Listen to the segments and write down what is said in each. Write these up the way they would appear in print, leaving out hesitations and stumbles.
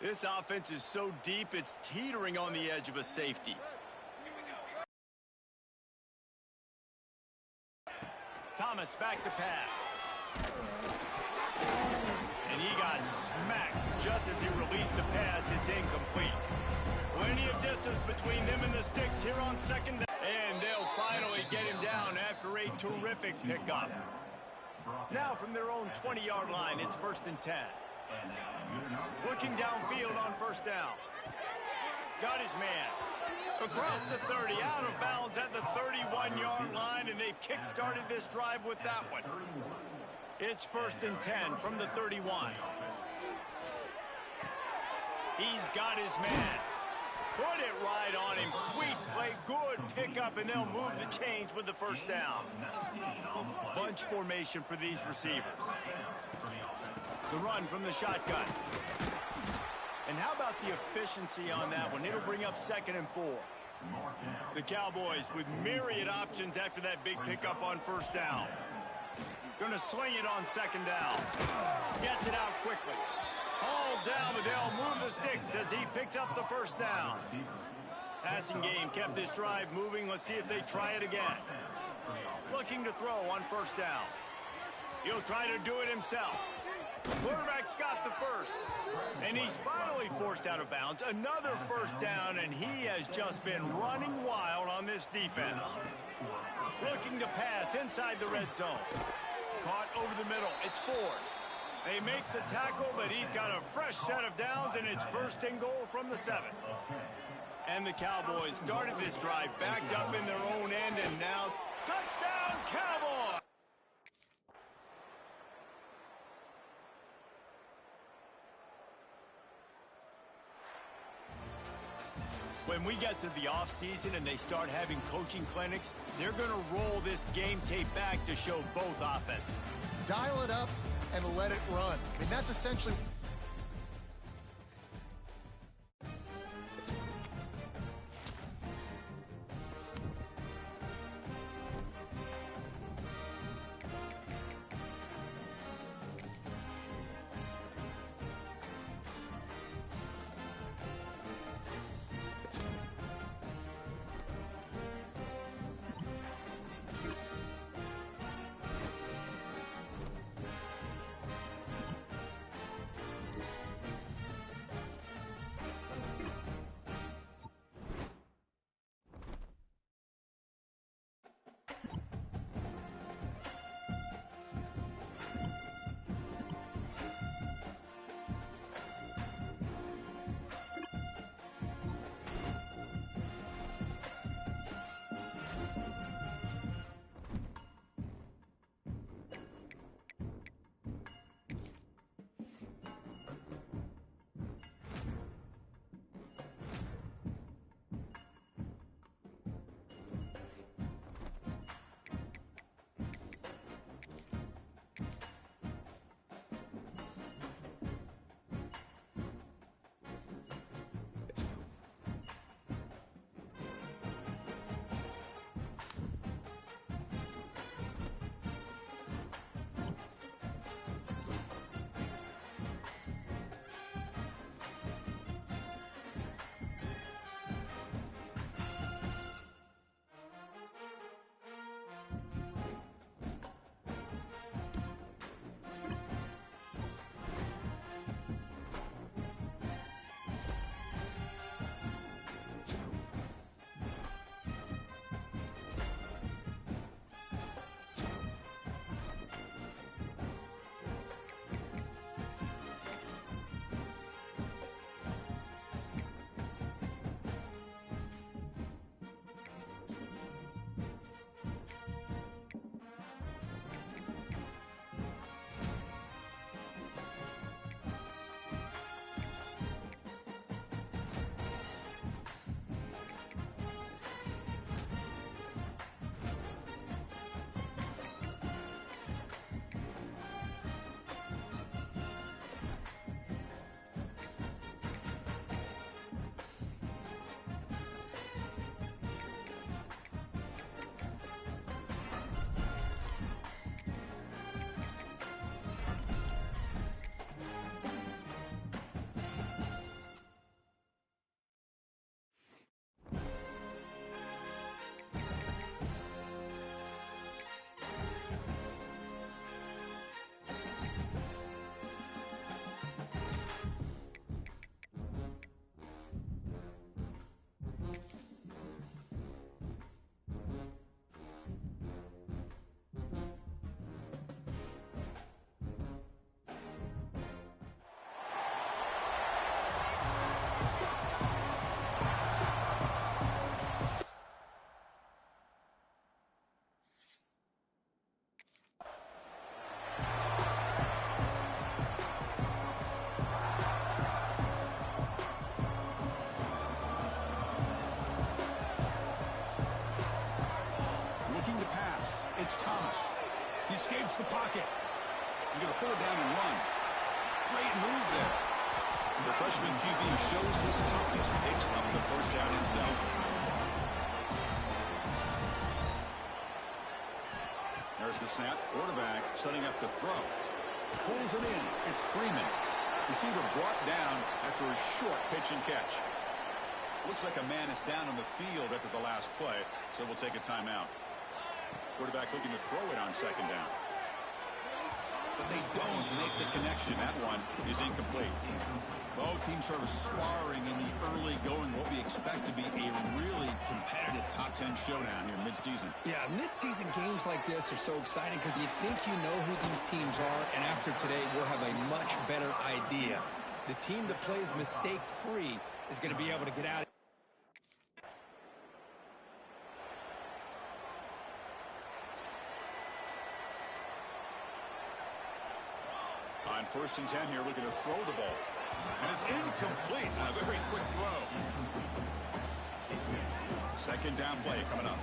This offense is so deep, it's teetering on the edge of a safety. Thomas back to pass. And he got smacked just as he released the pass. It's incomplete. Plenty of distance between them and the sticks here on second down. And they'll finally get him down after a terrific pickup. Now from their own 20-yard line, it's 1st and 10. Looking downfield on 1st down. Got his man. Across the 30, out of bounds at the 31-yard line, and they've kick-started this drive with that one. It's 1st and 10 from the 31. He's got his man. Put it right on him. Sweet play, good pickup, and they'll move the chains with the 1st down. Bunch formation for these receivers. The run from the shotgun. And how about the efficiency on that one? It'll bring up 2nd and 4. The Cowboys with myriad options after that big pickup on 1st down. Going to sling it on 2nd down. Gets it out quickly. All down, but they'll move the sticks as he picks up the 1st down. Passing game kept this drive moving. Let's see if they try it again. Looking to throw on 1st down. He'll try to do it himself. Quarterback's got the 1st. And he's finally forced out of bounds. Another 1st down, and he has just been running wild on this defense. Looking to pass inside the red zone. Caught over the middle. It's Ford. They make the tackle, but he's got a fresh set of downs, and it's 1st and goal from the 7. And the Cowboys started this drive backed up in their own end, and now touchdown Cowboys! When we get to the offseason and they start having coaching clinics, they're going to roll this game tape back to show both offenses. Dial it up and let it run. I mean, that's essentially... Thomas. He escapes the pocket. He's going to pull it down and run. Great move there. The freshman QB shows his toughness, picks up the first down himself. There's the snap. Quarterback setting up the throw. Pulls it in. It's Freeman. Receiver brought down after a short pitch and catch. Looks like a man is down on the field after the last play, so we'll take a timeout. Quarterback looking to throw it on second down. But they don't make the connection. That one is incomplete. Both teams sort of sparring in the early going, what we expect to be a really competitive top 10 showdown here mid-season. Yeah, mid-season games like this are so exciting because you think you know who these teams are, and after today, we'll have a much better idea. The team that plays mistake-free is going to be able to get out. On 1st and 10 here, looking to throw the ball. And it's incomplete. A very quick throw. Second down play coming up.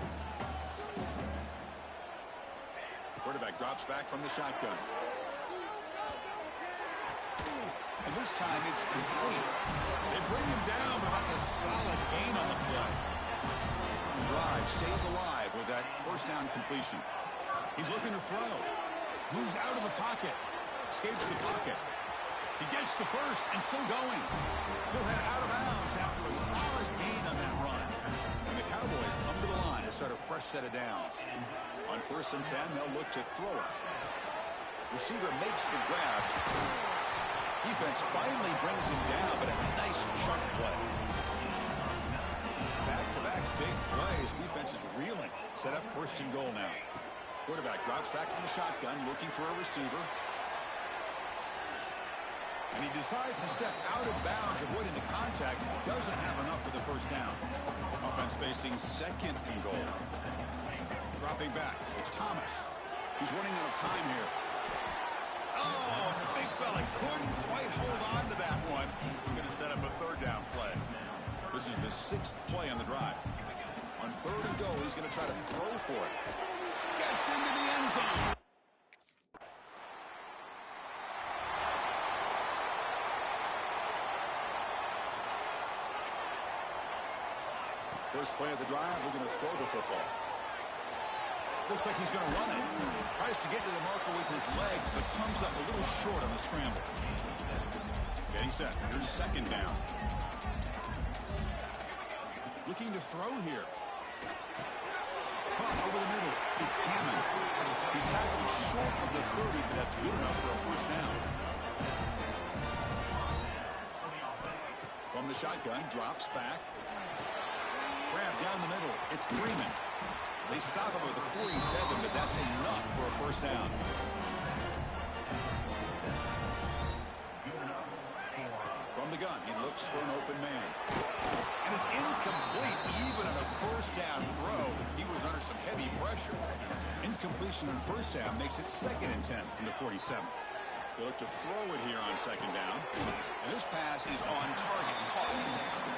Quarterback drops back from the shotgun. And this time it's complete. They bring him down, but that's a solid gain on the play. Drive stays alive with that first down completion. He's looking to throw. Moves out of the pocket. Escapes the pocket. He gets the first and still going. He'll head out of bounds after a solid gain on that run. And the Cowboys come to the line to start a fresh set of downs. On 1st and 10, they'll look to throw it. Receiver makes the grab. Defense finally brings him down, but a nice chunk play. Back-to-back big plays. Defense is reeling. Set up 1st and goal now. Quarterback drops back from the shotgun, looking for a receiver. And he decides to step out of bounds, avoiding the contact. Doesn't have enough for the first down. Offense facing 2nd and goal. Dropping back. It's Thomas. He's running out of time here. Oh, and the big fella couldn't quite hold on to that one. We're going to set up a 3rd down play. This is the 6th play on the drive. On 3rd and goal, he's going to try to throw for it. Gets into the end zone. First play of the drive, we're going to throw the football. Looks like he's going to run it. Tries to get to the marker with his legs, but comes up a little short on the scramble. Getting set. Here's 2nd down. Looking to throw here. Caught over the middle. It's Hammond. He's tackled short of the 30, but that's good enough for a first down. From the shotgun, drops back. Grab down the middle. It's Freeman. They stop him at the 47, but that's enough for a first down. From the gun, he looks for an open man. And it's incomplete, even on a first down throw. He was under some heavy pressure. Incompletion on first down makes it 2nd and 10 from the 47. They look to throw it here on 2nd down. And this pass is on target. Caught.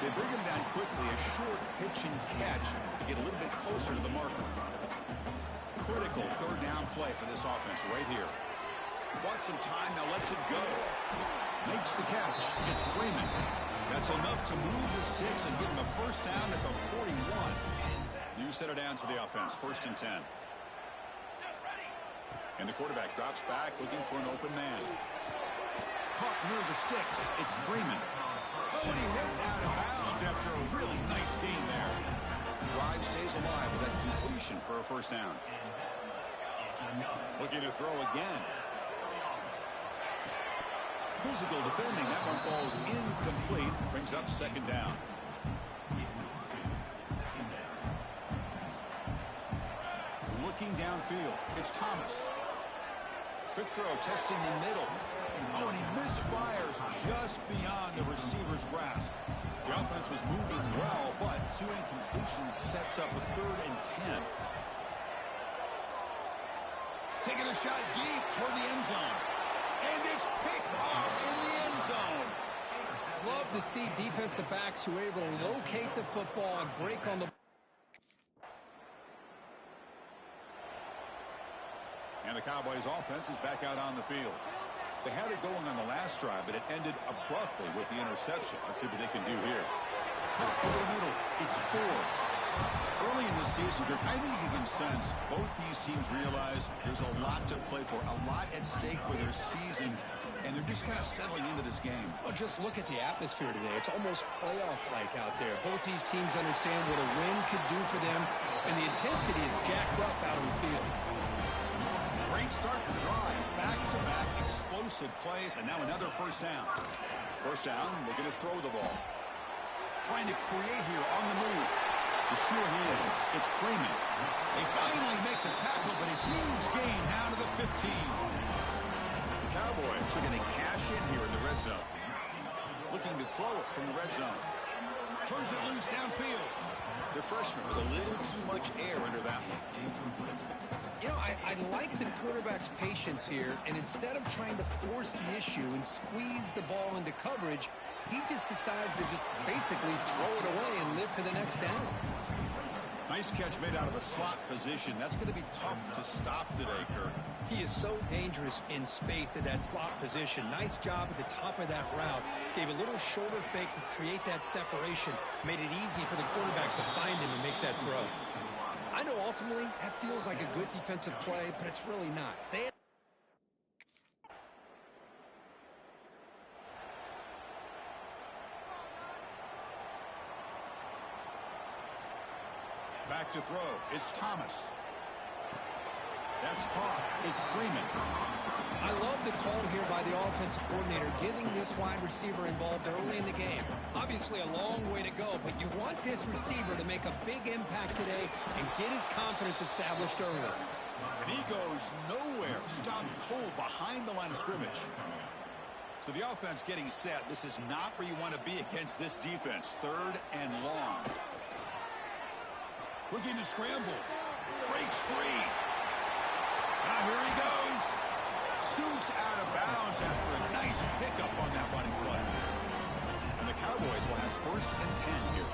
They bring him down quickly. A short pitch and catch to get a little bit closer to the marker. Critical 3rd down play for this offense right here. Bought some time, now lets it go. Makes the catch. It's Freeman. That's enough to move the sticks and give him a first down at the 41. New set of downs for the offense. 1st and 10. And the quarterback drops back, looking for an open man. Caught near the sticks. It's Freeman. Oh, and he heads out of bounds after a really nice game there. Drive stays alive with that completion for a first down. Looking to throw again. Physical defending. That one falls incomplete. Brings up 2nd down. Looking downfield. It's Thomas. Quick throw, testing the middle. Oh, and he misfires just beyond the receiver's grasp. The offense was moving well, but 2 incompletions sets up a 3rd and 10. Taking a shot deep toward the end zone. And it's picked off in the end zone. Love to see defensive backs who are able to locate the football and break on the And the Cowboys offense is back out on the field. They had it going on the last drive, but it ended abruptly with the interception. Let's see what they can do here. Over the middle, it's 4. Early in the season, I think you can sense both these teams realize there's a lot to play for, a lot at stake for their seasons, and they're just kind of settling into this game. Well, just look at the atmosphere today. It's almost playoff-like out there. Both these teams understand what a win could do for them, and the intensity is jacked up out on the field. Great start to the drive. Back-to-back explosive plays, and now another first down. First down, looking to throw the ball. Trying to create here on the move. The sure hands. It's Freeman. They finally make the tackle, but a huge gain down to the 15. The Cowboys are going to cash in here in the red zone. Looking to throw it from the red zone. Turns it loose downfield. The freshman with a little too much air under that one. You know, I like the quarterback's patience here, and instead of trying to force the issue and squeeze the ball into coverage, he just decides to just basically throw it away and live for the next down. Nice catch made out of the slot position. That's going to be tough to stop today, Kirk. He is so dangerous in space at that slot position. Nice job at the top of that route. Gave a little shoulder fake to create that separation. Made it easy for the quarterback to find him and make that throw. I know ultimately that feels like a good defensive play, but it's really not. Back to throw. It's Thomas. That's caught. It's Freeman. I love the call here by the offensive coordinator, getting this wide receiver involved early in the game. Obviously a long way to go, but you want this receiver to make a big impact today and get his confidence established early. And he goes nowhere. Stopped cold behind the line of scrimmage. So the offense getting set. This is not where you want to be against this defense. 3rd and long. Looking to scramble. Breaks free. Now here he goes. Scoots out of bounds after a nice pickup on that running play. And the Cowboys will have 1st and 10 here.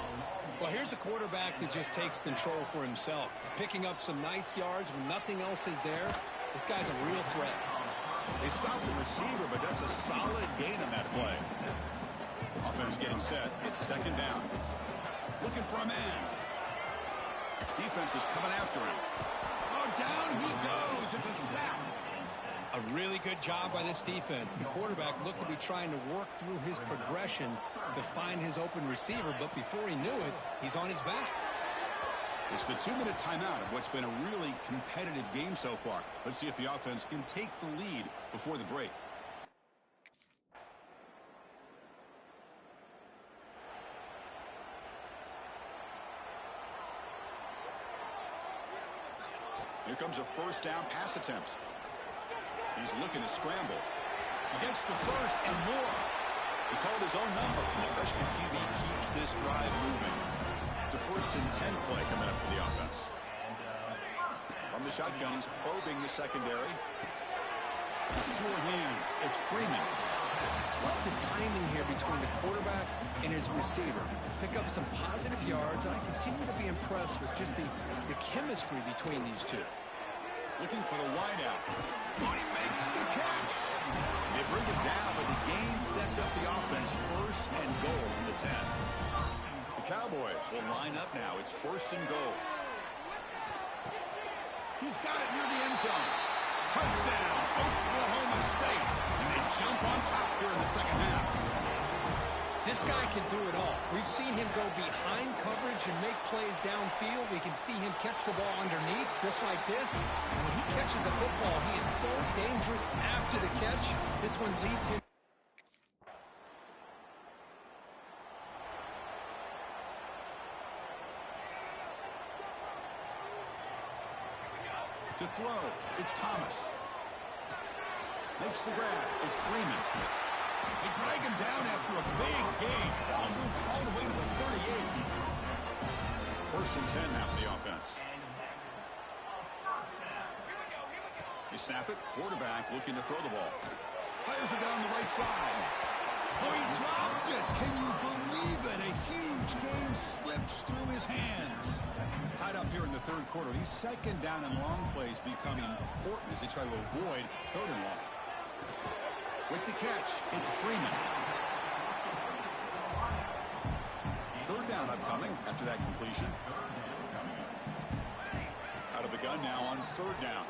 Well, here's a quarterback that just takes control for himself. Picking up some nice yards when nothing else is there. This guy's a real threat. They stopped the receiver, but that's a solid gain on that play. Offense getting set. It's 2nd down. Looking for a man. Defense is coming after him. Oh, down he goes. It's a sack. A really good job by this defense. The quarterback looked to be trying to work through his progressions to find his open receiver, but before he knew it, he's on his back. It's the 2-minute timeout of what's been a really competitive game so far. Let's see if the offense can take the lead before the break. Here comes a 1st down pass attempt. He's looking to scramble. He gets the 1st and more. He called his own number, and the freshman QB keeps this drive moving. It's a 1st and 10 play coming up for the offense. From the shotgun, he's probing the secondary. Sure hands. It's Freeman. Love the timing here between the quarterback and his receiver. Pick up some positive yards, and I continue to be impressed with just the chemistry between these two. Looking for the wideout. Oh, he makes the catch. They bring it down, but the game sets up the offense 1st and goal from the 10. The Cowboys will line up now. It's 1st and goal. He's got it near the end zone. Touchdown, Oklahoma State. And they jump on top here in the 2nd half. This guy can do it all. We've seen him go behind coverage and make plays downfield. We can see him catch the ball underneath, just like this. And when he catches a football, he is so dangerous after the catch. This one leads him. To throw, it's Thomas. Makes the grab, it's Freeman. They drag him down after a big gain. Ball moved all the way to the 38. 1st and 10 now for the offense. They snap it. Quarterback looking to throw the ball. Fires it down the right side. Oh, he dropped it. Can you believe it? A huge game slips through his hands. Tied up here in the third quarter. These second down and long plays become important as they try to avoid third and long. With the catch, it's Freeman. Third down upcoming after that completion. Out of the gun now on third down.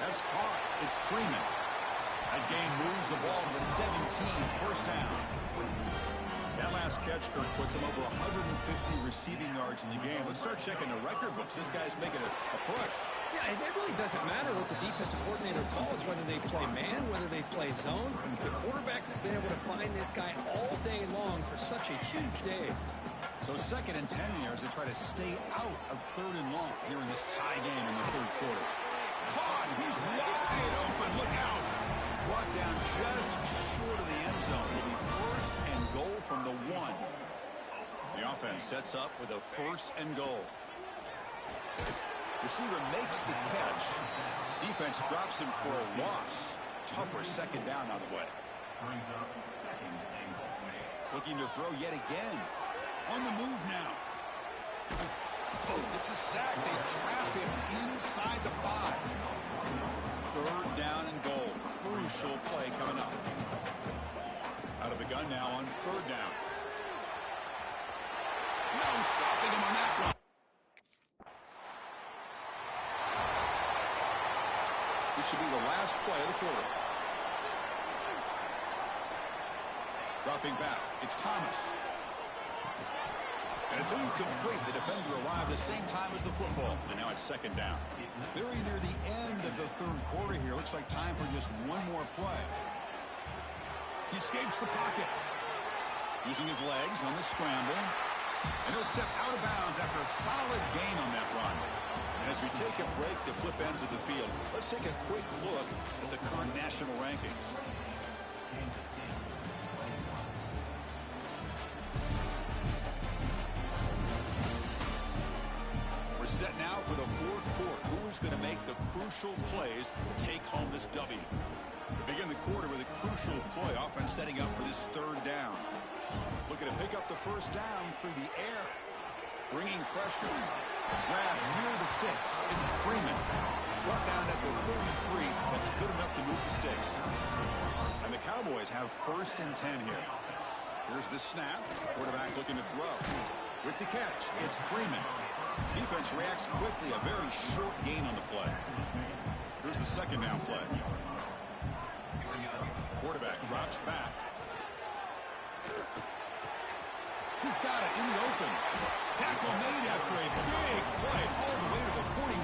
That's caught. It's Freeman. That gain moves the ball to the 17, first down. That last catch, Kirk, puts him over 150 receiving yards in the game. Let's start checking the record books. This guy's making a push. Yeah, it really doesn't matter what the defensive coordinator calls, whether they play man, whether they play zone. The quarterback's been able to find this guy all day long for such a huge day. So second and 10 here as they try to stay out of third and long here in this tie game in the third quarter. Caught! He's wide open. Look out! Brought down just short of the end zone. Will be first and goal from the 1. The offense sets up with a first and goal. Receiver makes the catch. Defense drops him for a loss. Tougher second down on the way. Looking to throw yet again. On the move now. It's a sack. They trap him inside the 5. Third down and goal. Crucial play coming up. Out of the gun now on third down. No stopping him on that one. This should be the last play of the quarter. Dropping back. It's Thomas. And it's incomplete. The defender arrived at the same time as the football. And now it's second down. Very near the end of the third quarter here. Looks like time for just one more play. He escapes the pocket. Using his legs on the scramble. And he'll step out of bounds after a solid gain on that run. And as we take a break to flip ends of the field, let's take a quick look at the current national rankings. We're set now for the fourth quarter. Who's going to make the crucial plays to take home this W? We begin the quarter with a crucial play. Offense setting up for this third down. Looking to pick up the first down through the air. Bringing pressure. Grab near the sticks. It's Freeman. Brought down at the 33. That's good enough to move the sticks. And the Cowboys have first and 10 here. Here's the snap. Quarterback looking to throw. With the catch, it's Freeman. Defense reacts quickly. A very short gain on the play. Here's the second down play. Quarterback drops back. He's got it in the open. Tackle made after a big play all the way to the 41.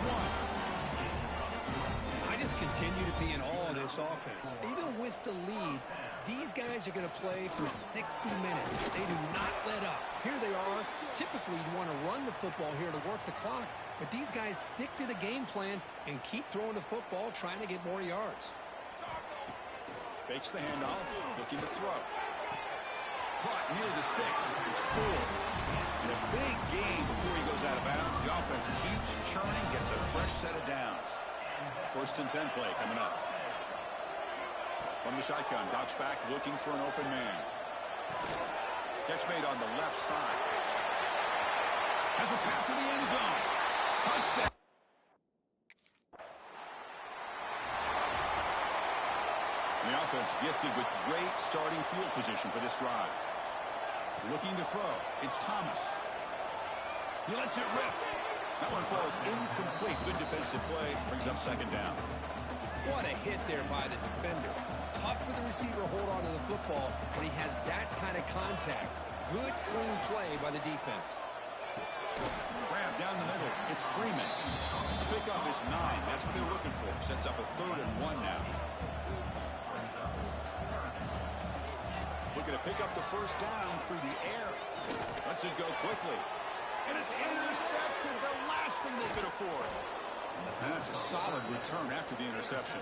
I just continue to be in awe of this offense. Even with the lead, these guys are going to play for 60 minutes. They do not let up. Here they are. Typically, you'd want to run the football here to work the clock, but these guys stick to the game plan and keep throwing the football, trying to get more yards. Fakes the handoff, looking to throw. Caught near the sticks. It's 4. And a big gain before he goes out of bounds. The offense keeps churning, gets a fresh set of downs. First and 10 play coming up. From the shotgun, drops back looking for an open man. Catch made on the left side. Has a path to the end zone. Touchdown. And the offense gifted with great starting field position for this drive. Looking to throw. It's Thomas. He lets it rip. That one falls incomplete. Good defensive play. Brings up second down. What a hit there by the defender. Tough for the receiver to hold on to the football, but he has that kind of contact. Good, clean play by the defense. Grab down the middle. It's Freeman. The pickup is 9. That's what they're looking for. Sets up a 3rd and 1 now. Looking to pick up the first down through the air. Lets it go quickly. And it's intercepted. The last thing they could afford. And that's a solid return after the interception.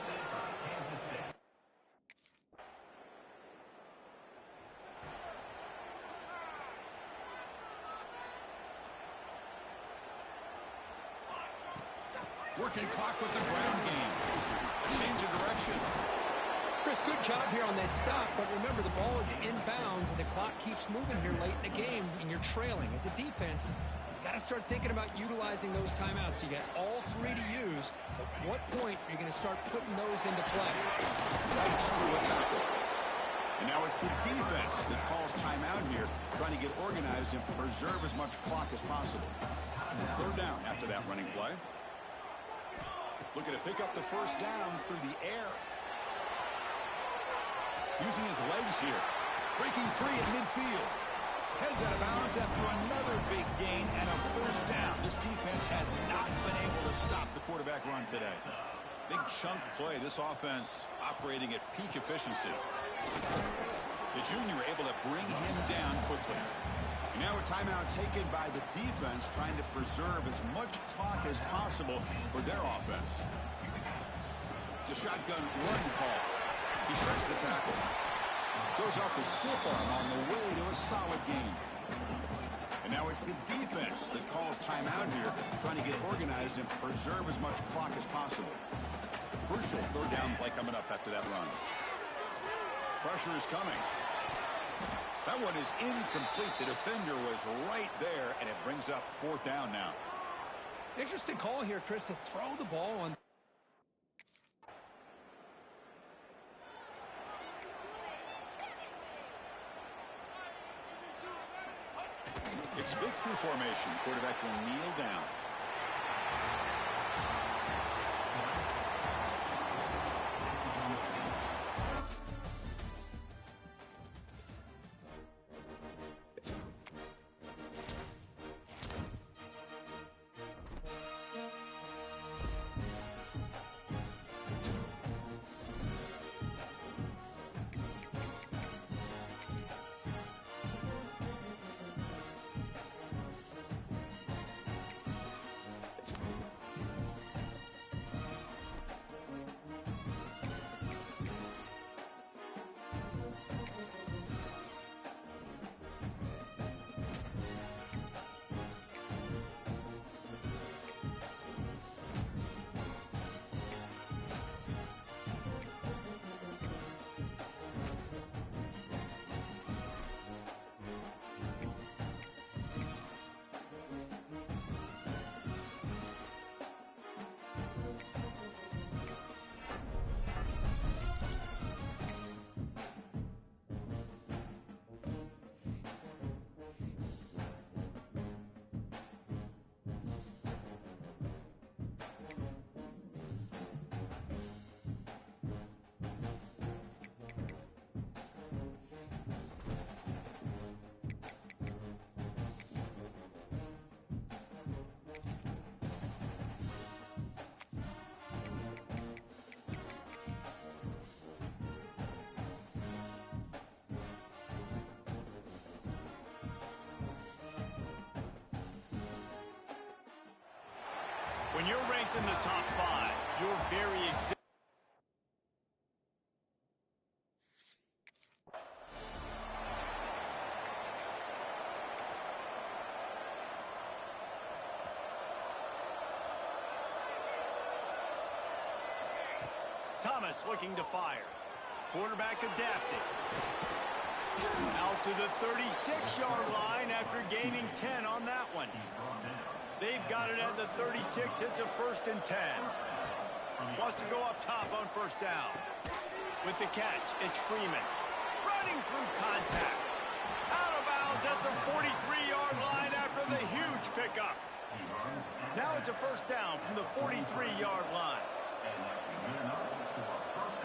Working clock with the ground game. A change of direction. Chris, good job here on that stop, but remember, the ball is inbounds, and the clock keeps moving here late in the game, and you're trailing. As a defense, you got to start thinking about utilizing those timeouts. You got all three to use. At what point are you going to start putting those into play? Thanks to a tackle. And now it's the defense that calls timeout here, trying to get organized and preserve as much clock as possible. Third down after that running play. Looking to pick up the first down through the air. Using his legs here. Breaking free at midfield. Heads out of bounds after another big gain and a first down. This defense has not been able to stop the quarterback run today. Big chunk play. This offense operating at peak efficiency. The junior able to bring him down quickly. And now a timeout taken by the defense, trying to preserve as much clock as possible for their offense. It's a shotgun run call. He shreds the tackle. Throws off the stiff arm on the way to a solid gain. And now it's the defense that calls timeout here, trying to get organized and preserve as much clock as possible. Crucial third down play coming up after that run. Pressure is coming. That one is incomplete. The defender was right there, and it brings up fourth down now. Interesting call here, Chris, to throw the ball on. It's victory formation. Quarterback will kneel down. When you're ranked in the top 5, you're very exact. Thomas looking to fire. Quarterback adapting. Out to the 36-yard line after gaining 10 on that one. They've got it at the 36. It's a 1st and 10. Wants to go up top on first down. With the catch, it's Freeman. Running through contact. Out of bounds at the 43-yard line after the huge pickup. Now it's a first down from the 43-yard line.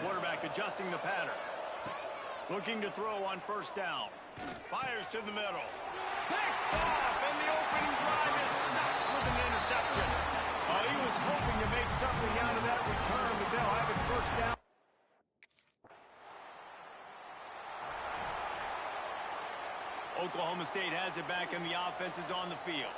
Quarterback adjusting the pattern. Looking to throw on first down. Fires to the middle. Picked off, and the opening drive is stopped with an interception. He was hoping to make something out of that return, but they'll have it first down. Oklahoma State has it back, and the offense is on the field.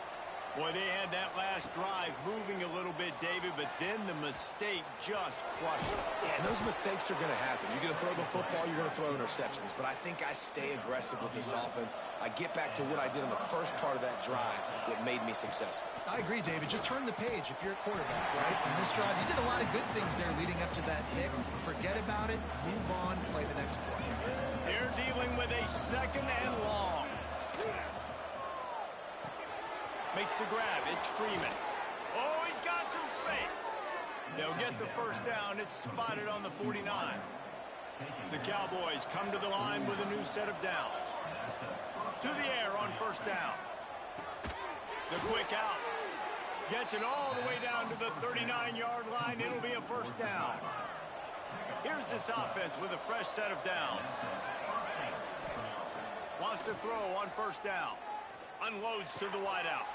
Boy, they had that last drive moving a little bit, David, but then the mistake just crushed them. Yeah, and those mistakes are going to happen. You're going to throw the football, you're going to throw interceptions. But I think I stay aggressive with this offense. I get back to what I did in the first part of that drive that made me successful. I agree, David. Just turn the page if you're a quarterback, right? On this drive, you did a lot of good things there leading up to that pick. Forget about it, move on, play the next play. They're dealing with a 2nd and long. Makes the grab. It's Freeman. Oh, he's got some space. They'll get the first down. It's spotted on the 49. The Cowboys come to the line with a new set of downs. To the air on first down. The quick out. Gets it all the way down to the 39-yard line. It'll be a first down. Here's this offense with a fresh set of downs. Wants to throw on first down. Unloads to the wideout.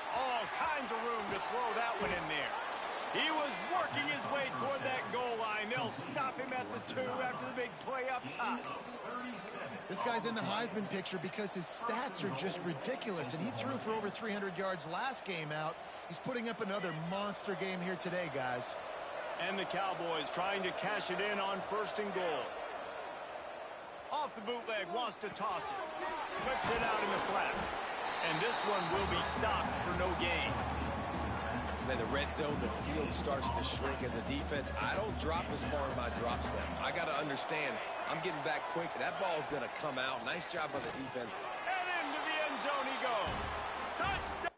All kinds of room to throw that one in there. He was working his way toward that goal line. They'll stop him at the 2 after the big play up top. This guy's in the Heisman picture because his stats are just ridiculous, and he threw for over 300 yards last game out. He's putting up another monster game here today, guys. And the Cowboys trying to cash it in on 1st and goal. Off the bootleg, wants to toss it. Flips it out in the flat. And this one will be stopped for no gain. Then the red zone, the field starts to shrink as a defense. I don't drop as far in my drop step. I got to understand, I'm getting back quick. That ball's going to come out. Nice job by the defense. And into the end zone he goes. Touchdown!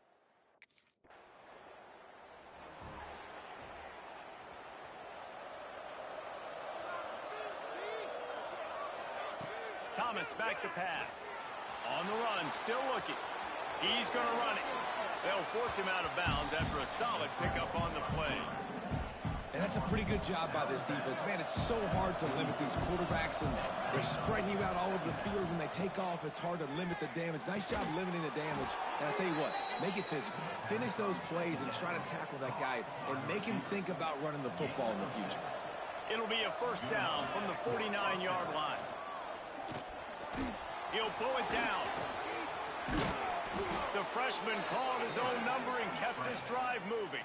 Thomas back to pass. On the run, still looking. He's going to run it. They'll force him out of bounds after a solid pickup on the play. And that's a pretty good job by this defense. Man, it's so hard to limit these quarterbacks, and they're spreading you out all over the field. When they take off, it's hard to limit the damage. Nice job limiting the damage. And I'll tell you what, make it physical. Finish those plays and try to tackle that guy and make him think about running the football in the future. It'll be a first down from the 49-yard line. He'll pull it down. The freshman called his own number and kept this drive moving.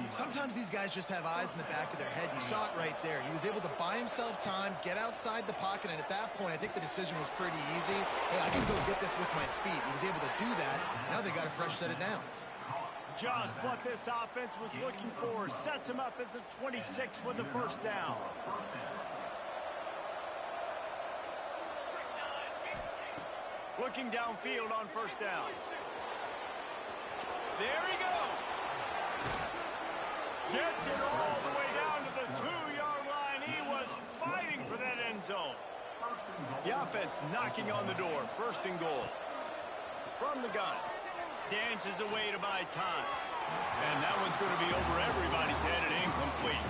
Sometimes these guys just have eyes in the back of their head. You saw it right there. He was able to buy himself time, get outside the pocket, and at that point, I think the decision was pretty easy. Hey, I can go get this with my feet. He was able to do that. Now they got a fresh set of downs. Just what this offense was looking for. Sets him up at the 26 with the first down. Looking downfield on first down. There he goes. Gets it all the way down to the 2-yard line. He was fighting for that end zone. The offense knocking on the door. First and goal. From the gun. Dances away to buy time. And that one's going to be over everybody's head and incomplete.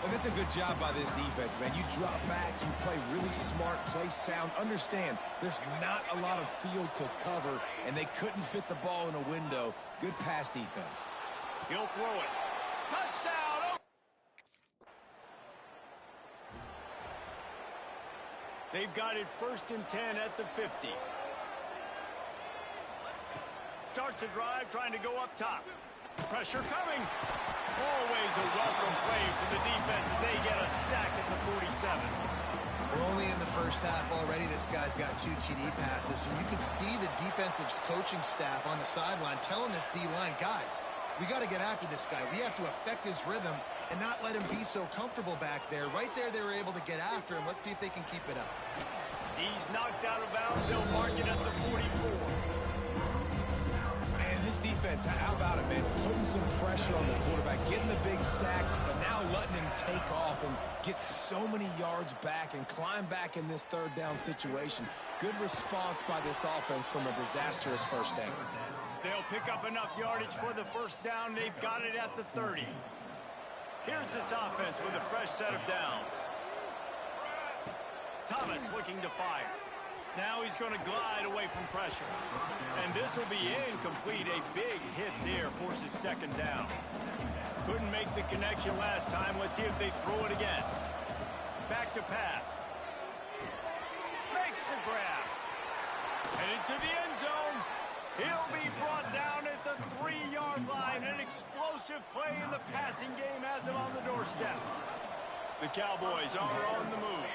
And that's a good job by this defense, man. You drop back, you play really smart, play sound. Understand, there's not a lot of field to cover, and they couldn't fit the ball in a window. Good pass defense. He'll throw it. Touchdown! They've got it 1st and 10 at the 50. Starts a drive trying to go up top. Pressure coming. Always a welcome play for the defense as they get a sack at the 47. We're only in the first half already. This guy's got 2 TD passes, so you could see the defensive coaching staff on the sideline telling this D-line, guys, we got to get after this guy. We have to affect his rhythm and not let him be so comfortable back there. Right there, they were able to get after him. Let's see if they can keep it up. He's knocked out of bounds. They'll mark it at the 44. This defense, how about it, man? Putting some pressure on the quarterback, getting the big sack, but now letting him take off and get so many yards back and climb back in this 3rd down situation. Good response by this offense from a disastrous first down. They'll pick up enough yardage for the first down. They've got it at the 30. Here's this offense with a fresh set of downs. Thomas looking to fire. Now he's going to glide away from pressure. And this will be incomplete. A big hit there forces 2nd down. Couldn't make the connection last time. Let's see if they throw it again. Back to pass. Makes the grab. Headed to the end zone. He'll be brought down at the 3-yard line. An explosive play in the passing game has him on the doorstep. The Cowboys are on the move.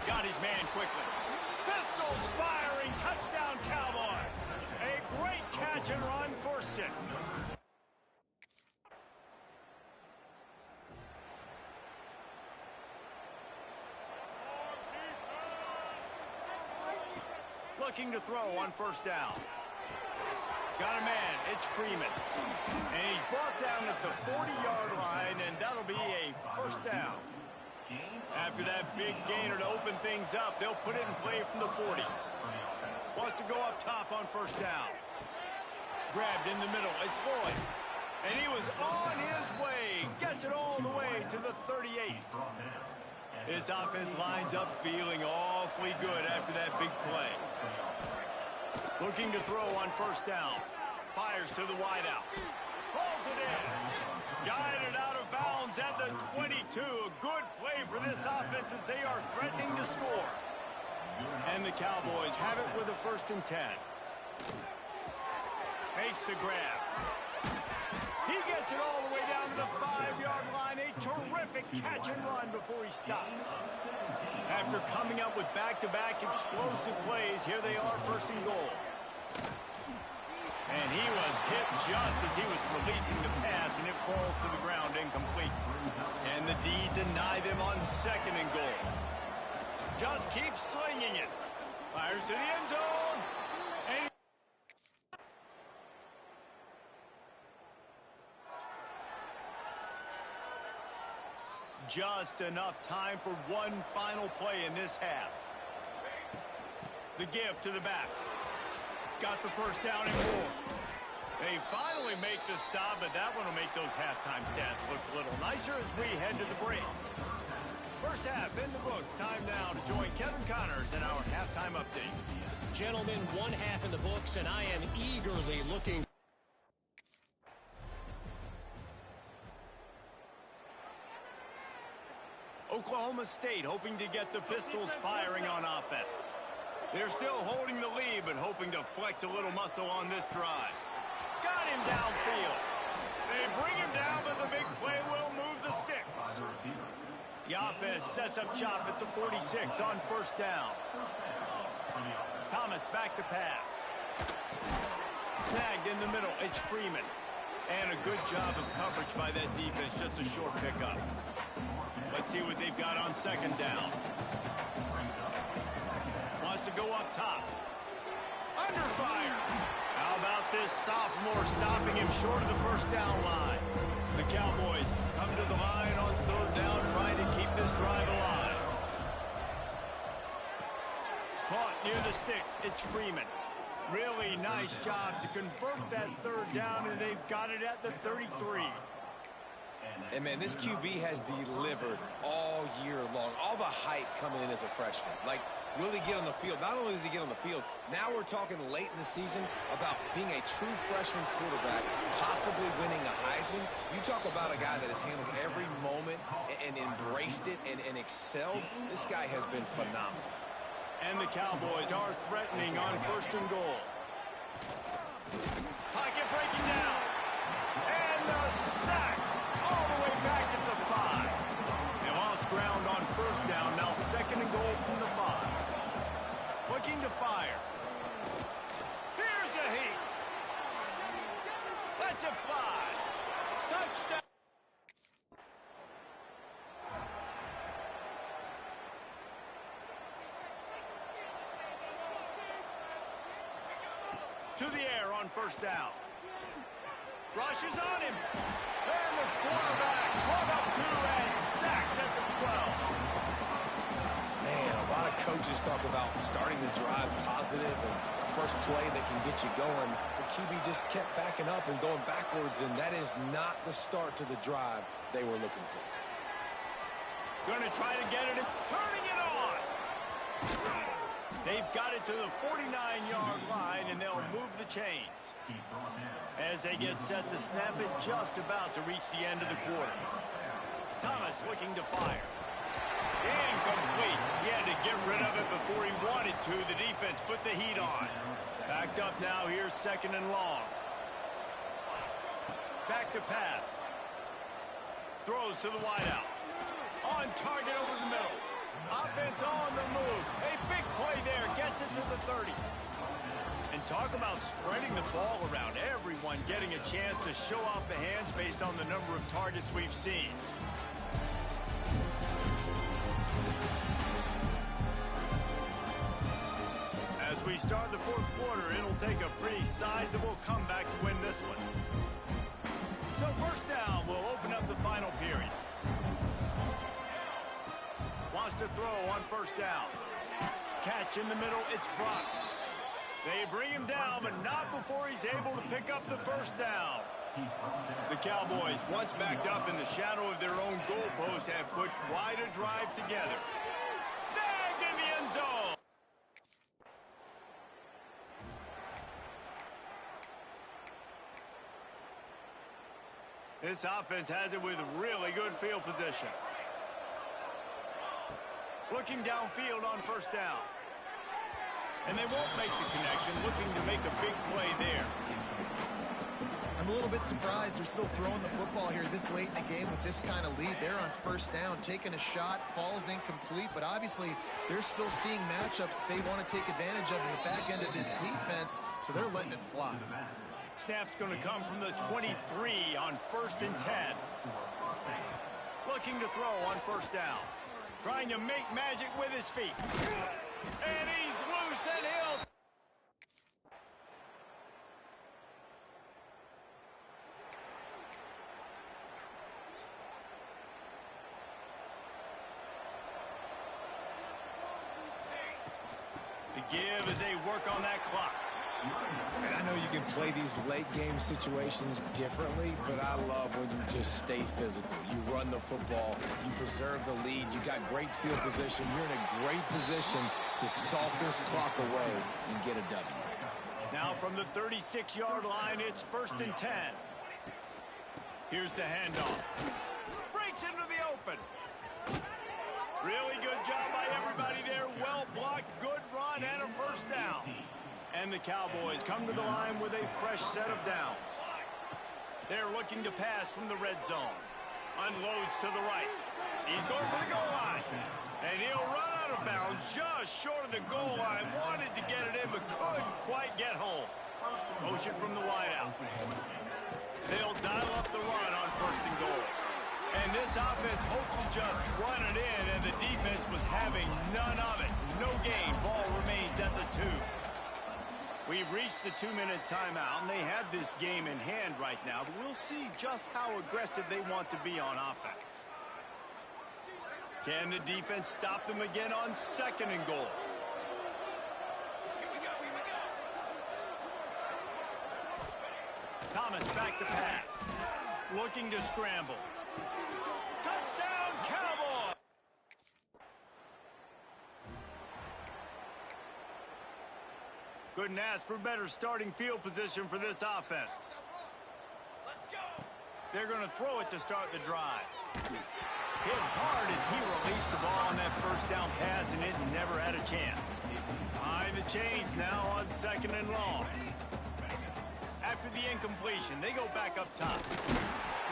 Got his man quickly. Pistols firing. Touchdown, Cowboys. A great catch and run for 6. Looking to throw on first down. Got a man. It's Freeman. And he's brought down at the 40-yard line, and that'll be a first down. After that big gainer to open things up, they'll put it in play from the 40. Wants to go up top on first down. Grabbed in the middle. It's Lloyd. And he was on his way. Gets it all the way to the 38. This offense lines up feeling awfully good after that big play. Looking to throw on first down. Fires to the wideout. Pulls it in. Guided out of bounds at the 22. A good play for this offense as they are threatening to score. And the Cowboys have it with a 1st and 10. Makes the grab. He gets it all the way down to the 5-yard line. A terrific catch and run before he stopped. After coming up with back-to-back explosive plays, here they are, 1st and goal. And he was hit just as he was releasing the pass, and it falls to the ground incomplete. And the D deny them on 2nd and goal. Just keeps slinging it. Fires to the end zone. And just enough time for one final play in this half. The give to the back. Got the first down and more. They finally make the stop, but that one will make those halftime stats look a little nicer as we head to the break. First half in the books. Time now to join Kevin Connors in our halftime update. Gentlemen, 1 half in the books, and I am eagerly looking. Oklahoma State hoping to get the Pistols firing on offense. They're still holding the lead, but hoping to flex a little muscle on this drive. Got him downfield. They bring him down, but the big play will move the sticks. The offense sets up shop at the 46 on first down. Thomas back to pass. Snagged in the middle. It's Freeman. And a good job of coverage by that defense. Just a short pickup. Let's see what they've got on 2nd down. Wants to go up top. Under fire. How about this sophomore stopping him short of the first down line? The Cowboys come to the line on 3rd down, trying to keep this drive alive. Caught near the sticks. It's Freeman. Really nice job to convert that 3rd down, and they've got it at the 33. And, man, this QB has delivered all year long. All the hype coming in as a freshman. Like, will he get on the field? Not only does he get on the field, now we're talking late in the season about being a true freshman quarterback, possibly winning a Heisman. You talk about a guy that has handled every moment and embraced it and excelled. This guy has been phenomenal. And the Cowboys are threatening on 1st and goal. Pocket breaking down. And the sack. All the way back at the 5. They lost ground on first down. Now 2nd and goal from the 5. Looking to fire. Here's a heat. Lets it fly. Touchdown. To the air on first down. Rushes on him. And the quarterback brought up 2 and sacked at the 12. Man, a lot of coaches talk about starting the drive positive and first play that can get you going. The QB just kept backing up and going backwards, and that is not the start to the drive they were looking for. Going to try to get it, turning it on. They've got it to the 49-yard line, and they'll move the chains as they get set to snap it, just about to reach the end of the quarter. Thomas looking to fire. Incomplete. He had to get rid of it before he wanted to. The defense put the heat on. Backed up now. Here's second and long. Back to pass. Throws to the wideout. On target over the middle. Offense on the move. A big play there. Gets it to the 30. And talk about spreading the ball around. Everyone getting a chance to show off the hands based on the number of targets we've seen. As we start the fourth quarter, it'll take a pretty sizable comeback to win this one. So first down will open up the final period. Wants to throw on first down. Catch in the middle, it's blocked. They bring him down, but not before he's able to pick up the first down. The Cowboys, once backed up in the shadow of their own goalpost, have put quite a drive together. Snagged in the end zone. This offense has it with really good field position. Looking downfield on first down. And they won't make the connection, looking to make a big play there. I'm a little bit surprised they're still throwing the football here this late in the game with this kind of lead. They're on first down, taking a shot, falls incomplete, but obviously they're still seeing matchups that they want to take advantage of in the back end of this defense, so they're letting it fly. Snap's going to come from the 23 on first and 10. Looking to throw on first down. Trying to make magic with his feet. And he's loose and he'll... The give as they work on that clock. And I know you can play these late game situations differently, but I love when you just stay physical. You run the football, you preserve the lead, you got great field position, you're in a great position to salt this clock away and get a W. Now from the 36-yard line, it's first and 10. Here's the handoff. Breaks into the open. Really good job by everybody there. Well blocked, good run, and a first down. And the Cowboys come to the line with a fresh set of downs. They're looking to pass from the red zone. Unloads to the right. He's going for the goal line. And he'll run out of bounds just short of the goal line. Wanted to get it in, but couldn't quite get home. Motion from the wideout. They'll dial up the run on first and goal. And this offense hoped to just run it in, and the defense was having none of it. No gain. Ball remains at the 2. We've reached the 2-minute timeout, and they have this game in hand right now, but we'll see just how aggressive they want to be on offense. Can the defense stop them again on second and goal? Thomas back to pass. Looking to scramble. Touchdown, Cowboys! Couldn't ask for better starting field position for this offense. They're going to throw it to start the drive. Hit hard as he released the ball on that first down pass, and it never had a chance. Behind the chains now on second and long. After the incompletion, they go back up top.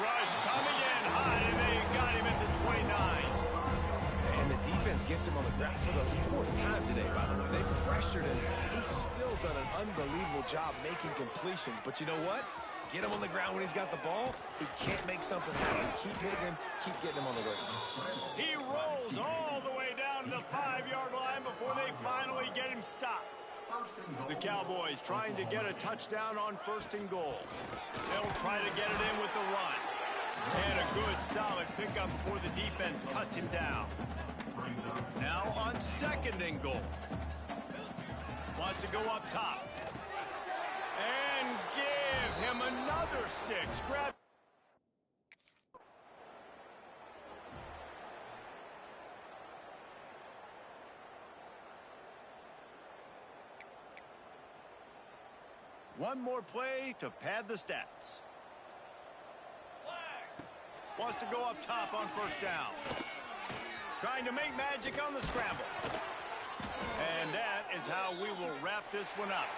Rush coming in high, and they got him at the 29. And the defense gets him on the ground for the 4th time today, by the way. They pressured him. He's still done an unbelievable job making completions. But you know what? Get him on the ground when he's got the ball. He can't make something happen. Keep hitting him. Keep getting him on the ground. He rolls all the way down to the 5-yard line before they finally get him stopped. The Cowboys trying to get a touchdown on first and goal. They'll try to get it in with the run. And a good, solid pickup before the defense cuts him down. Now on second and goal. Wants to go up top. And give him another 6. Grab. One more play to pad the stats. Wants to go up top on first down. Trying to make magic on the scramble. And that is how we will wrap this one up.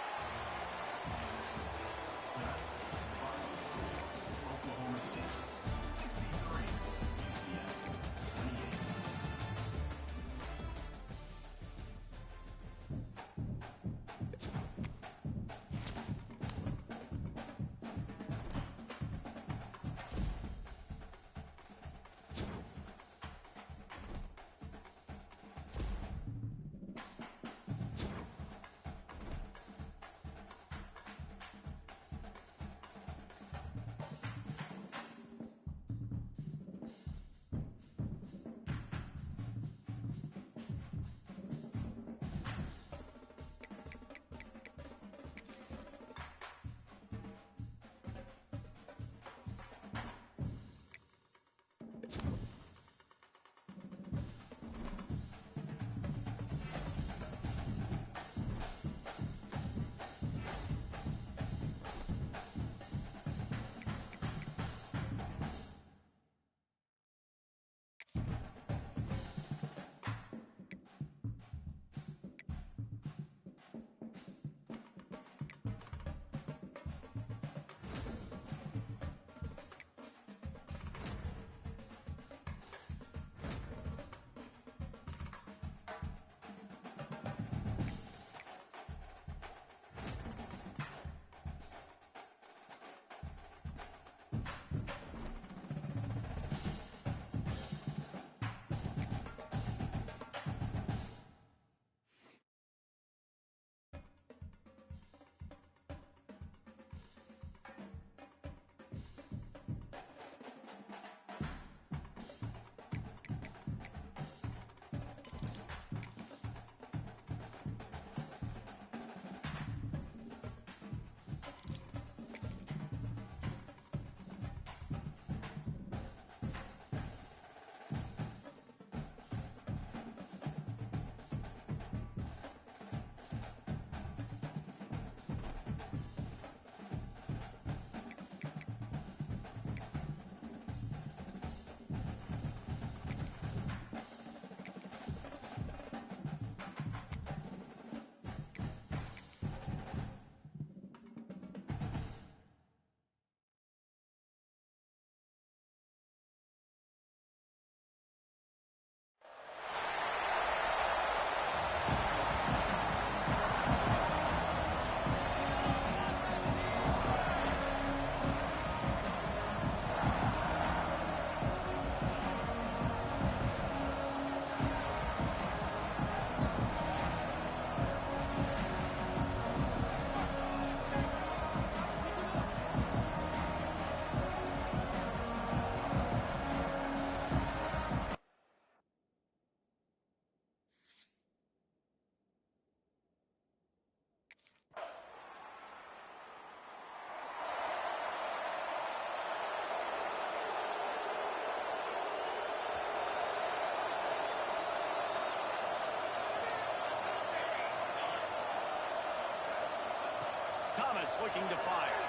Thomas looking to fire.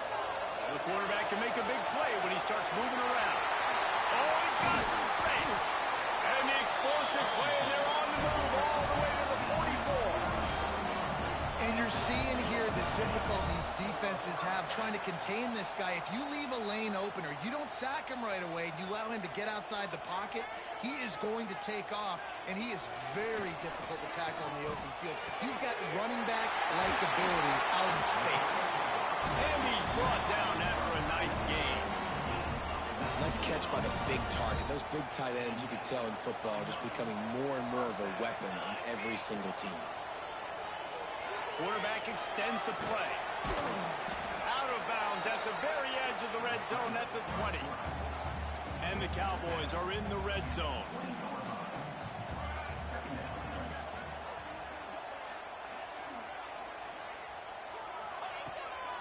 The quarterback can make a big play when he starts moving around. Oh, he's got some space. And the explosive play, and they're on the move all the way to the 44. And you're seeing here the difficulties defenses have trying to contain this guy. If you leave a lane open or you don't sack him right away, you allow him to get outside the pocket, he is going to take off, and he is very difficult to tackle in the open field. He's got running back-like ability out in space. And he's brought down after a nice game. Nice catch by the big target. Those big tight ends, you could tell in football, are just becoming more and more of a weapon on every single team. Quarterback extends the play. Out of bounds at the very edge of the red zone at the 20. And the Cowboys are in the red zone.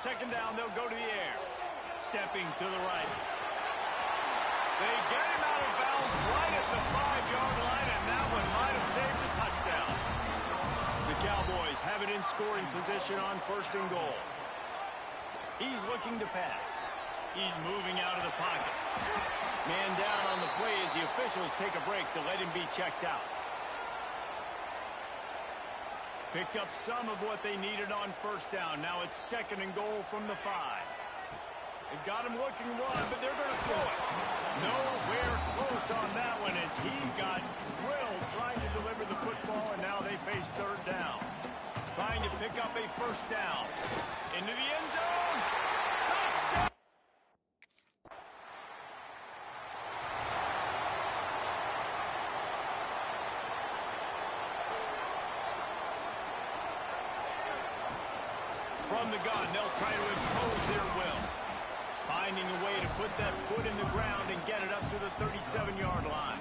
Second down, they'll go to the air. Stepping to the right. They get him out of bounds right at the 5-yard line, and that one might have saved the touchdown. The Cowboys have it in scoring position on 1st and goal. He's looking to pass. He's moving out of the pocket. Man down on the play as the officials take a break to let him be checked out. Picked up some of what they needed on first down. Now it's 2nd and goal from the 5. They've got him looking one, but they're going to throw it. Nowhere close on that one as he got drilled trying to deliver the football, and now they face 3rd down. Trying to pick up a 1st down. Into the end zone. Touchdown! From the gun, they'll try to impose their will. Finding a way to put that foot in the ground and get it up to the 37-yard line.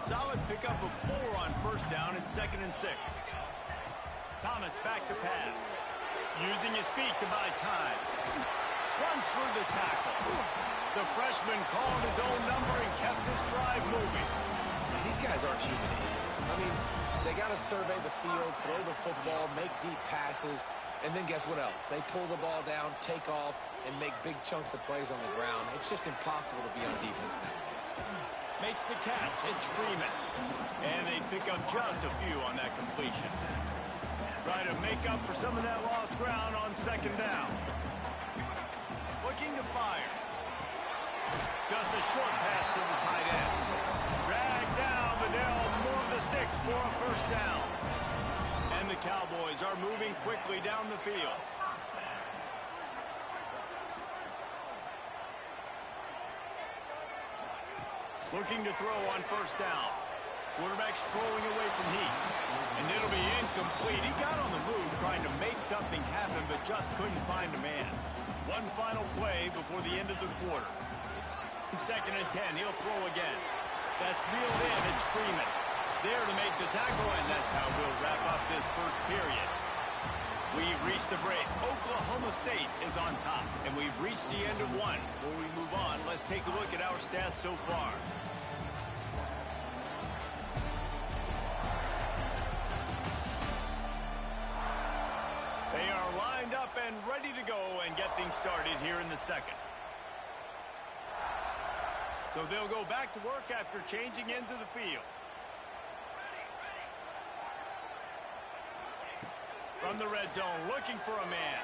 Solid pickup of 4 on 1st down and 2nd and 6. Thomas back to pass. Using his feet to buy time. Runs through the tackle. The freshman called his own number and kept this drive moving. These guys aren't human. I mean, they got to survey the field, throw the football, make deep passes, and then guess what else? They pull the ball down, take off, and make big chunks of plays on the ground. It's just impossible to be on defense nowadays. Makes the catch. It's Freeman. And they pick up just a few on that completion. Try to make up for some of that lost ground on 2nd down. Looking to fire. Just a short pass to the tight end. Dragged down, but they'll move the sticks for a 1st down. And the Cowboys are moving quickly down the field. Looking to throw on 1st down. Quarterback strolling away from heat. And it'll be incomplete. He got on the move trying to make something happen, but just couldn't find a man. One final play before the end of the quarter. 2nd and 10. He'll throw again. That's reeled in. It's Freeman. There to make the tackle, and that's how we'll wrap up this 1st period. We've reached the break. Oklahoma State is on top, and we've reached the end of one. Before we move on, let's take a look at our stats so far. They are lined up and ready to go and get things started here in the 2nd. So they'll go back to work after changing into the field. From the red zone, looking for a man.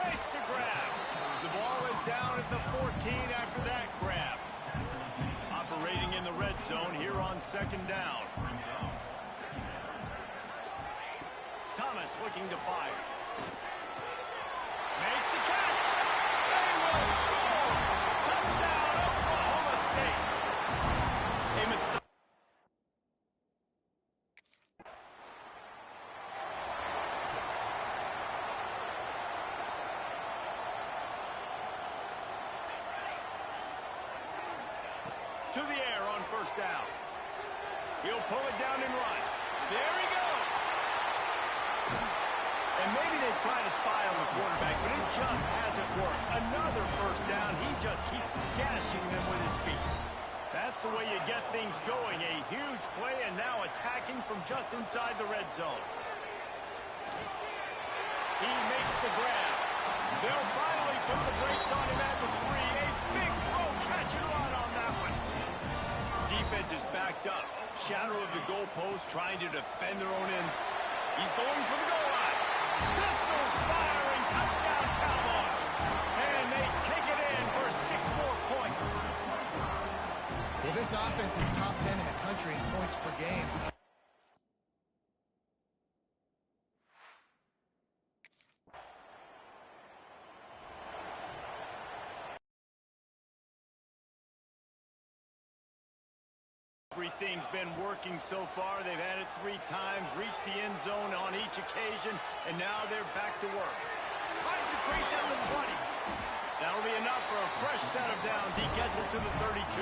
Makes the grab. The ball is down at the 14 after that grab. Operating in the red zone here on 2nd down. Thomas looking to fire. Makes the catch. They will score. Touchdown, Oklahoma State. To the air on 1st down. He'll pull it down and run. There he goes. And maybe they try to spy on the quarterback, but it just hasn't worked. Another 1st down. He just keeps gashing them with his feet. That's the way you get things going. A huge play and now attacking from just inside the red zone. He makes the grab. They'll finally put the brakes on him at the 3. A big throw, catch and run on that one. Defense is backed up. Shadow of the goalpost trying to defend their own end. He's going for the goal line. Pistols firing. Touchdown, Cowboys. And they take it in for 6 more points. Well, this offense is top 10 in the country in points per game. Everything's been working so far. They've had it 3 times, reached the end zone on each occasion, and now they're back to work. Finds a crease at the 20. That'll be enough for a fresh set of downs. He gets it to the 32.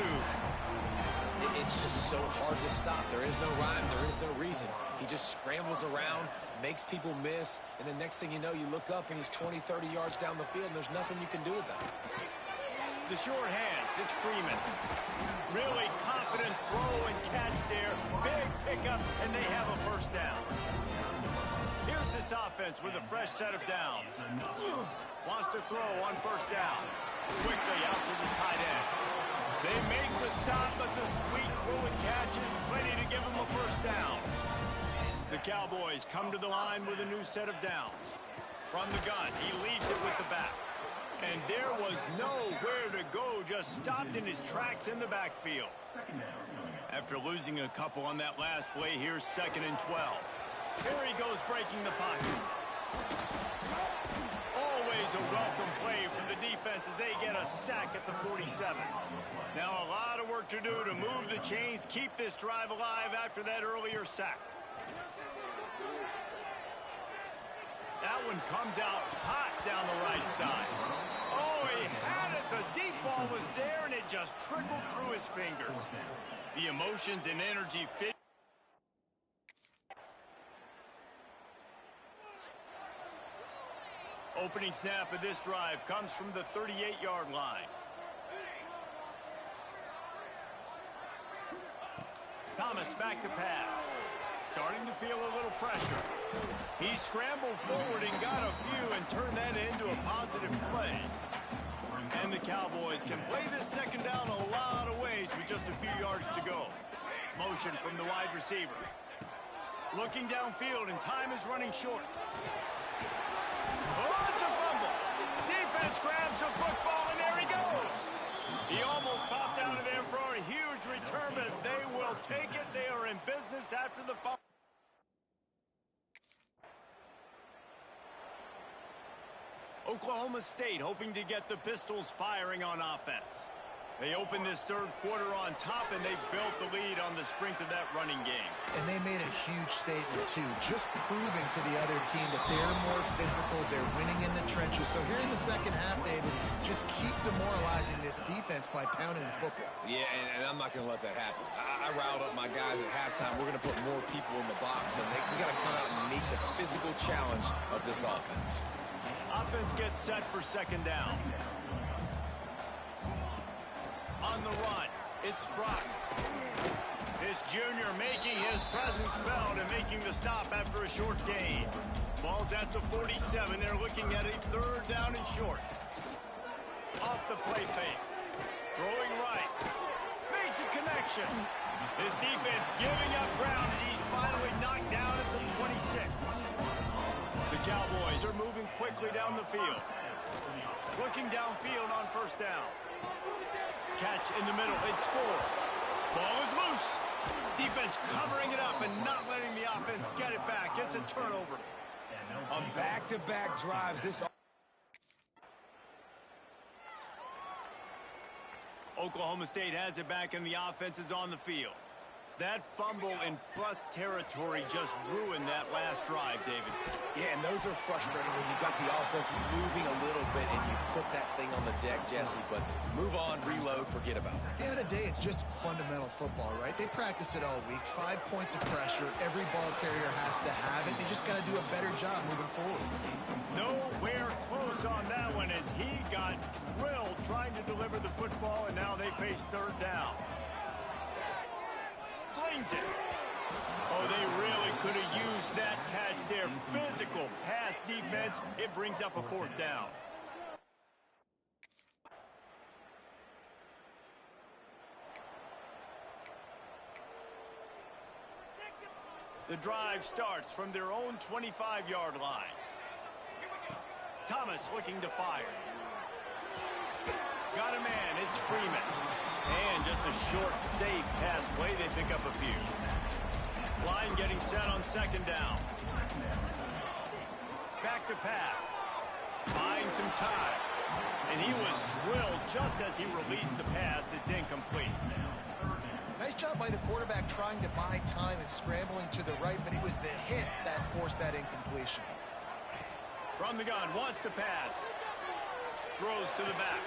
It's just so hard to stop. There is no rhyme. There is no reason. He just scrambles around, makes people miss, and the next thing you know, you look up and he's 20, 30 yards down the field, and there's nothing you can do about it. The short hands, it's Freeman. Really confident throw and catch there. Big pickup, and they have a 1st down. Here's this offense with a fresh set of downs. Wants to throw on 1st down. Quickly out to the tight end. They make the stop, but the sweet bullet catch is plenty to give them a first down. The Cowboys come to the line with a new set of downs. From the gun, he leads it with the back. And there was nowhere to go, just stopped in his tracks in the backfield. After losing a couple on that last play, here's 2nd and 12. Here he goes breaking the pocket. Always a welcome play from the defense as they get a sack at the 47. Now a lot of work to do to move the chains, keep this drive alive after that earlier sack. That one comes out hot down the right side. Oh, he had it. The deep ball was there, and it just trickled through his fingers. The emotions and energy fit. Opening snap of this drive comes from the 38-yard line. Thomas back to pass. Starting to feel a little pressure. He scrambled forward and got a few and turned that into a positive play. And the Cowboys can play this second down a lot of ways with just a few yards to go. Motion from the wide receiver. Looking downfield and time is running short. Oh, it's a fumble. Defense grabs the football and there he goes. He almost popped out of there for a huge return, but they will take it. They are in business after the fumble. Oklahoma State hoping to get the Pistols firing on offense. They opened this third quarter on top, and they built the lead on the strength of that running game. And they made a huge statement, too, just proving to the other team that they're more physical, they're winning in the trenches. So here in the second half, David, just keep demoralizing this defense by pounding the football. Yeah, and I'm not going to let that happen. I riled up my guys at halftime. We're going to put more people in the box, and we got to come out and meet the physical challenge of this offense. Offense gets set for second down. On the run, it's Brock. This junior making his presence felt and making the stop after a short gain. Ball's at the 47. They're looking at a third down and short. Off the play fake. Throwing right. Makes a connection. His defense giving up ground as he's finally knocked down at the 26. The Cowboys are moving quickly down the field. Looking downfield on first down. Catch in the middle. It's 4. Ball is loose. Defense covering it up and not letting the offense get it back. It's a turnover. On back-to-back drives, this Oklahoma State has it back and the offense is on the field. That fumble in plus territory just ruined that last drive, David. Yeah, and those are frustrating when you've got the offense moving a little bit and you put that thing on the deck, Jesse. But move on, reload, forget about it. At the end of the day, it's just fundamental football, right? They practice it all week. 5 points of pressure. Every ball carrier has to have it. They just got to do a better job moving forward. Nowhere close on that one as he got drilled trying to deliver the football, and now they face third down. Slings it. Oh, they really could have used that catch there. Physical pass defense. It brings up a fourth down. The drive starts from their own 25-yard line. Thomas looking to fire. Got a man. It's Freeman. And just a short, safe pass play. They pick up a few. Line getting set on second down. Back to pass. Buying some time. And he was drilled just as he released the pass. It's incomplete. Nice job by the quarterback trying to buy time and scrambling to the right, but it was the hit that forced that incompletion. From the gun, wants to pass. Throws to the back.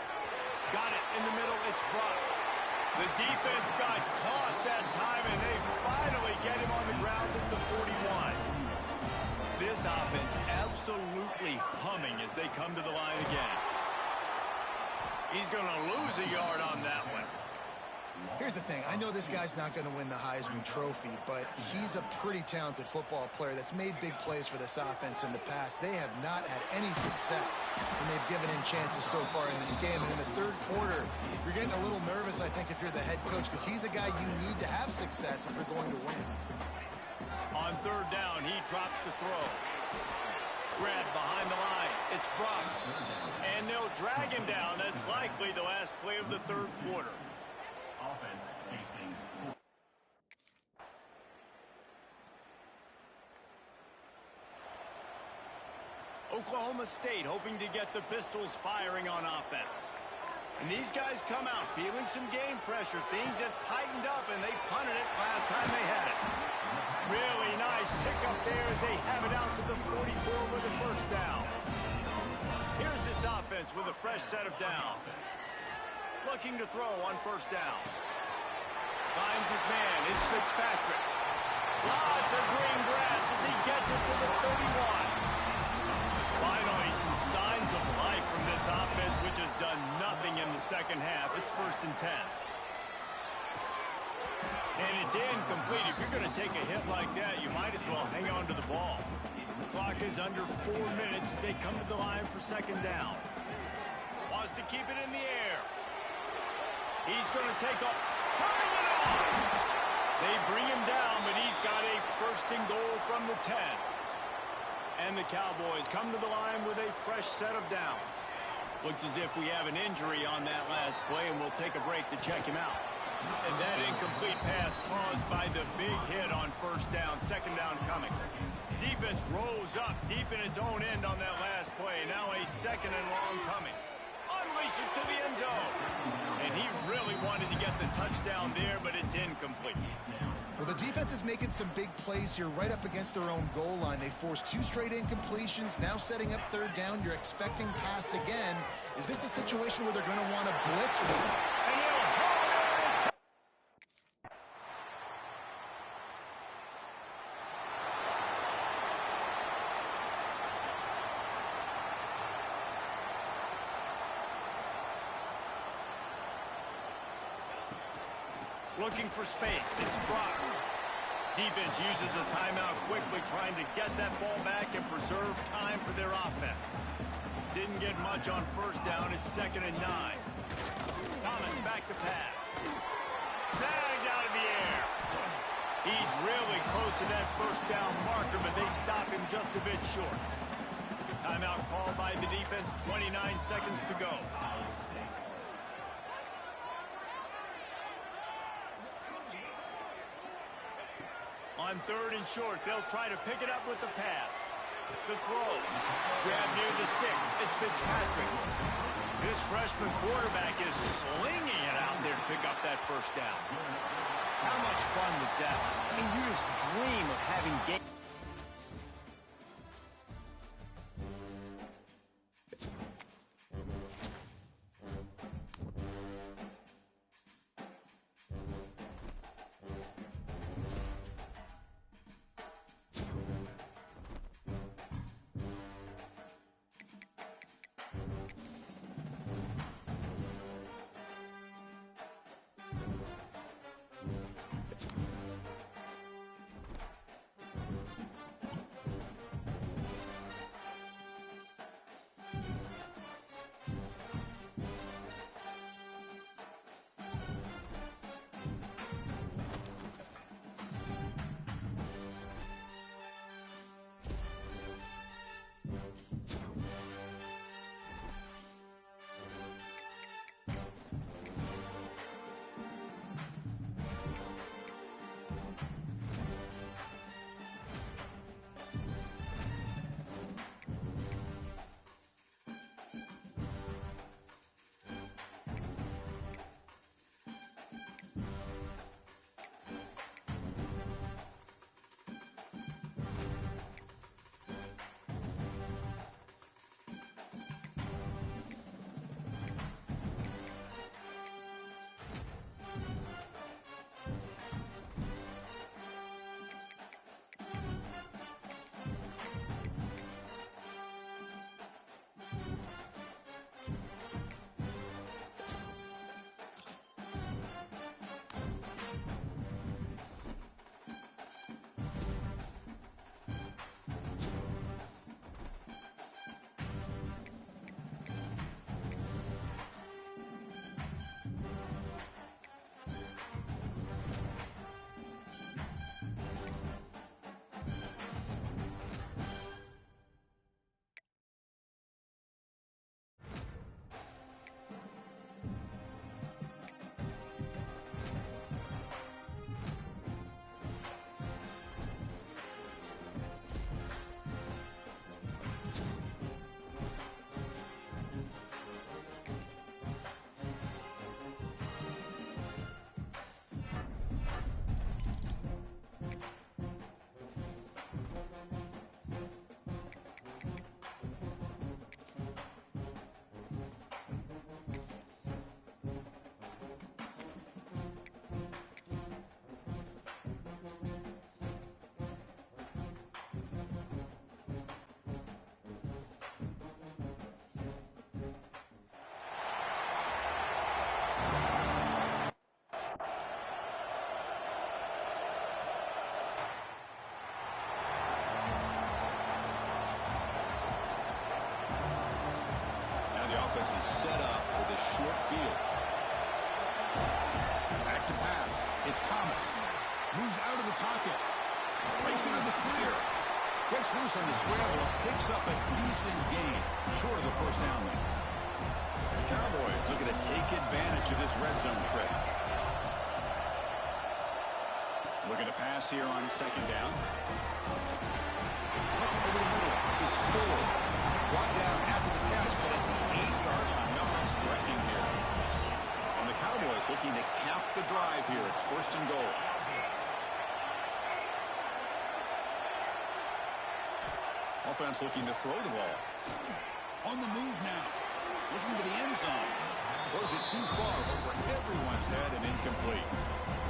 Got it in the middle. It's Brock. The defense got caught that time, and they finally get him on the ground at the 41. This offense absolutely humming as they come to the line again. He's going to lose a yard on that one. Here's the thing. I know this guy's not going to win the Heisman Trophy, but he's a pretty talented football player that's made big plays for this offense in the past. They have not had any success when they've given him chances so far in this game. And in the third quarter, you're getting a little nervous, I think, if you're the head coach, because he's a guy you need to have success if you're going to win. On third down, he drops to throw. Grabbed behind the line. It's Brock. And they'll drag him down. That's likely the last play of the third quarter. Offense facing. Oklahoma State hoping to get the Pistols firing on offense. And these guys come out feeling some game pressure. Things have tightened up, and they punted it last time they had it. Really nice pickup there as they have it out to the 44 with a first down. Here's this offense with a fresh set of downs. Looking to throw on first down. Finds his man. It's Fitzpatrick. Lots of green grass as he gets it to the 31. Finally, some signs of life from this offense, which has done nothing in the second half. It's 1st and 10. And it's incomplete. If you're going to take a hit like that, you might as well hang on to the ball. The clock is under 4 minutes as they come to the line for second down. Wants to keep it in the air. He's going to take off. Turning it on! They bring him down, but he's got a 1st and goal from the 10. And the Cowboys come to the line with a fresh set of downs. Looks as if we have an injury on that last play, and we'll take a break to check him out. And that incomplete pass caused by the big hit on first down. Second down coming. Defense rose up deep in its own end on that last play. Now a 2nd and long coming. Unleashes to the end zone. And he really wanted to get the touchdown there, but it's incomplete. Well, the defense is making some big plays here right up against their own goal line. They forced 2 straight incompletions, now setting up third down. You're expecting pass again. Is this a situation where they're going to want to blitz? Or... And he'll hold it. Looking for space. It's Brock. Defense uses a timeout quickly, trying to get that ball back and preserve time for their offense. Didn't get much on first down. It's 2nd and 9. Thomas back to pass. Snagged out of the air. He's really close to that first down marker, but they stop him just a bit short. Timeout called by the defense. 29 seconds to go. On 3rd and short, they'll try to pick it up with the pass. The throw. Grab near the sticks. It's Fitzpatrick. This freshman quarterback is slinging it out there to pick up that first down. How much fun was that? I mean, you just dream of having game. It's Thomas. Moves out of the pocket. Breaks into the clear. Gets loose on the scramble. Picks up a decent gain. Short of the first down there. The Cowboys looking to take advantage of this red zone trip. Looking to pass here on second down. Over the middle. It's Ford. Brought down after the catch, but at the 8-yard line. Nothing's threatening here. And the Cowboys looking to cap the drive here. It's first and goal. Offense looking to throw the ball. On the move now. Looking to the end zone. Throws it too far over everyone's head and incomplete.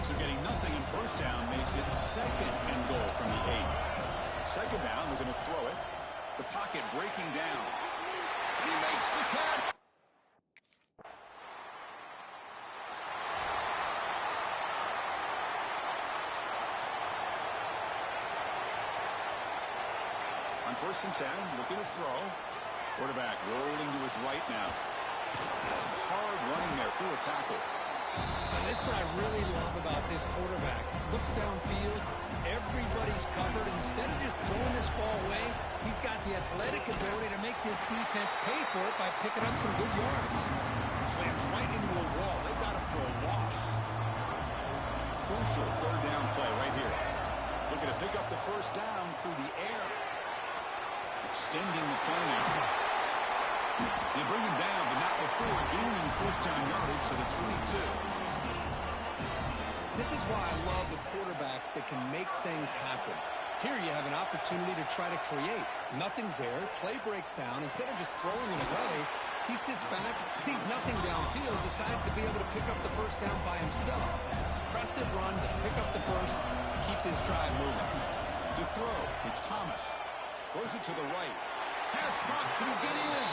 So getting nothing in first down makes it second and goal from the 8. Second down, we're going to throw it. The pocket breaking down. And he makes the catch. On first and 10, looking to throw. Quarterback rolling to his right now. Some hard running there through a tackle. This is what I really love about this quarterback. Looks downfield, everybody's covered. Instead of just throwing this ball away, he's got the athletic ability to make this defense pay for it by picking up some good yards. Slams right into a wall. They've got him for a loss. Crucial third down play right here. Looking to pick up the first down through the air. Extending the play now. They bring him down, but not before gaining first down yardage to the 22. This is why I love the quarterbacks that can make things happen. Here you have an opportunity to try to create. Nothing's there. Play breaks down. Instead of just throwing it away, he sits back, sees nothing downfield, decides to be able to pick up the first down by himself. Impressive run to pick up the first, keep this drive moving. To throw, it's Thomas. Throws it to the right. Pass block. Can he get in?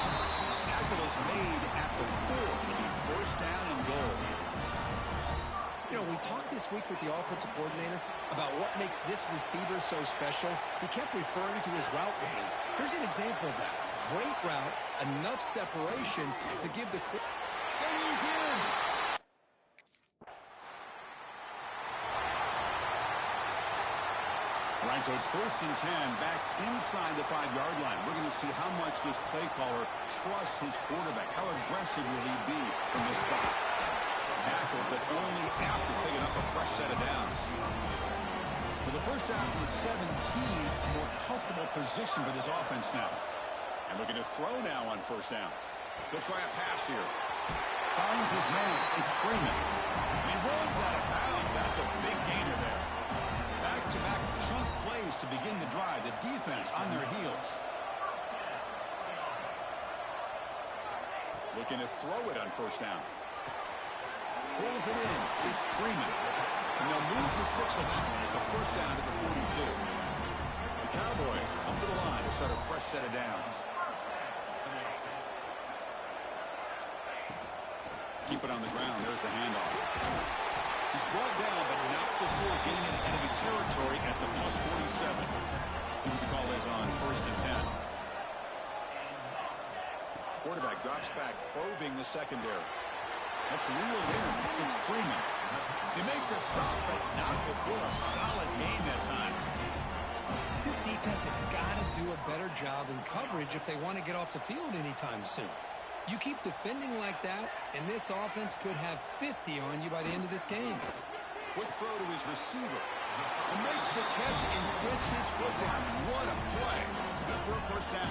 Tackle is made at the 4. It'll be first down and goal. You know, we talked this week with the offensive coordinator about what makes this receiver so special. He kept referring to his route running. Here's an example of that. Great route, enough separation to give the... And he's in! All right, so it's first and 10, back inside the 5-yard line. We're going to see how much this play caller trusts his quarterback. How aggressive will he be from this spot? Tackle, but only after picking up a fresh set of downs. For the first down from the 17, a more comfortable position for this offense now. And looking to throw now on first down. They'll try a pass here. Finds his man. It's Freeman. He runs out of bounds. That's a big gainer there. Back-to-back chunk plays to begin the drive. The defense on their heels. Looking to throw it on first down. Pulls it in. It's Freeman. And they'll move the 6 on that one. It's a first down at the 42. The Cowboys come to the line to start a fresh set of downs. Keep it on the ground. There's the handoff. He's brought down, but not before getting into enemy territory at the plus 47. See what the call is on first and 10. Quarterback drops back, probing the secondary. That's reeled in. It's Freeman. They make the stop, but not before a solid game that time. This defense has got to do a better job in coverage if they want to get off the field anytime soon. You keep defending like that, and this offense could have 50 on you by the end of this game. Quick throw to his receiver. And makes the catch and gets his foot down. What a play. Good for a first down.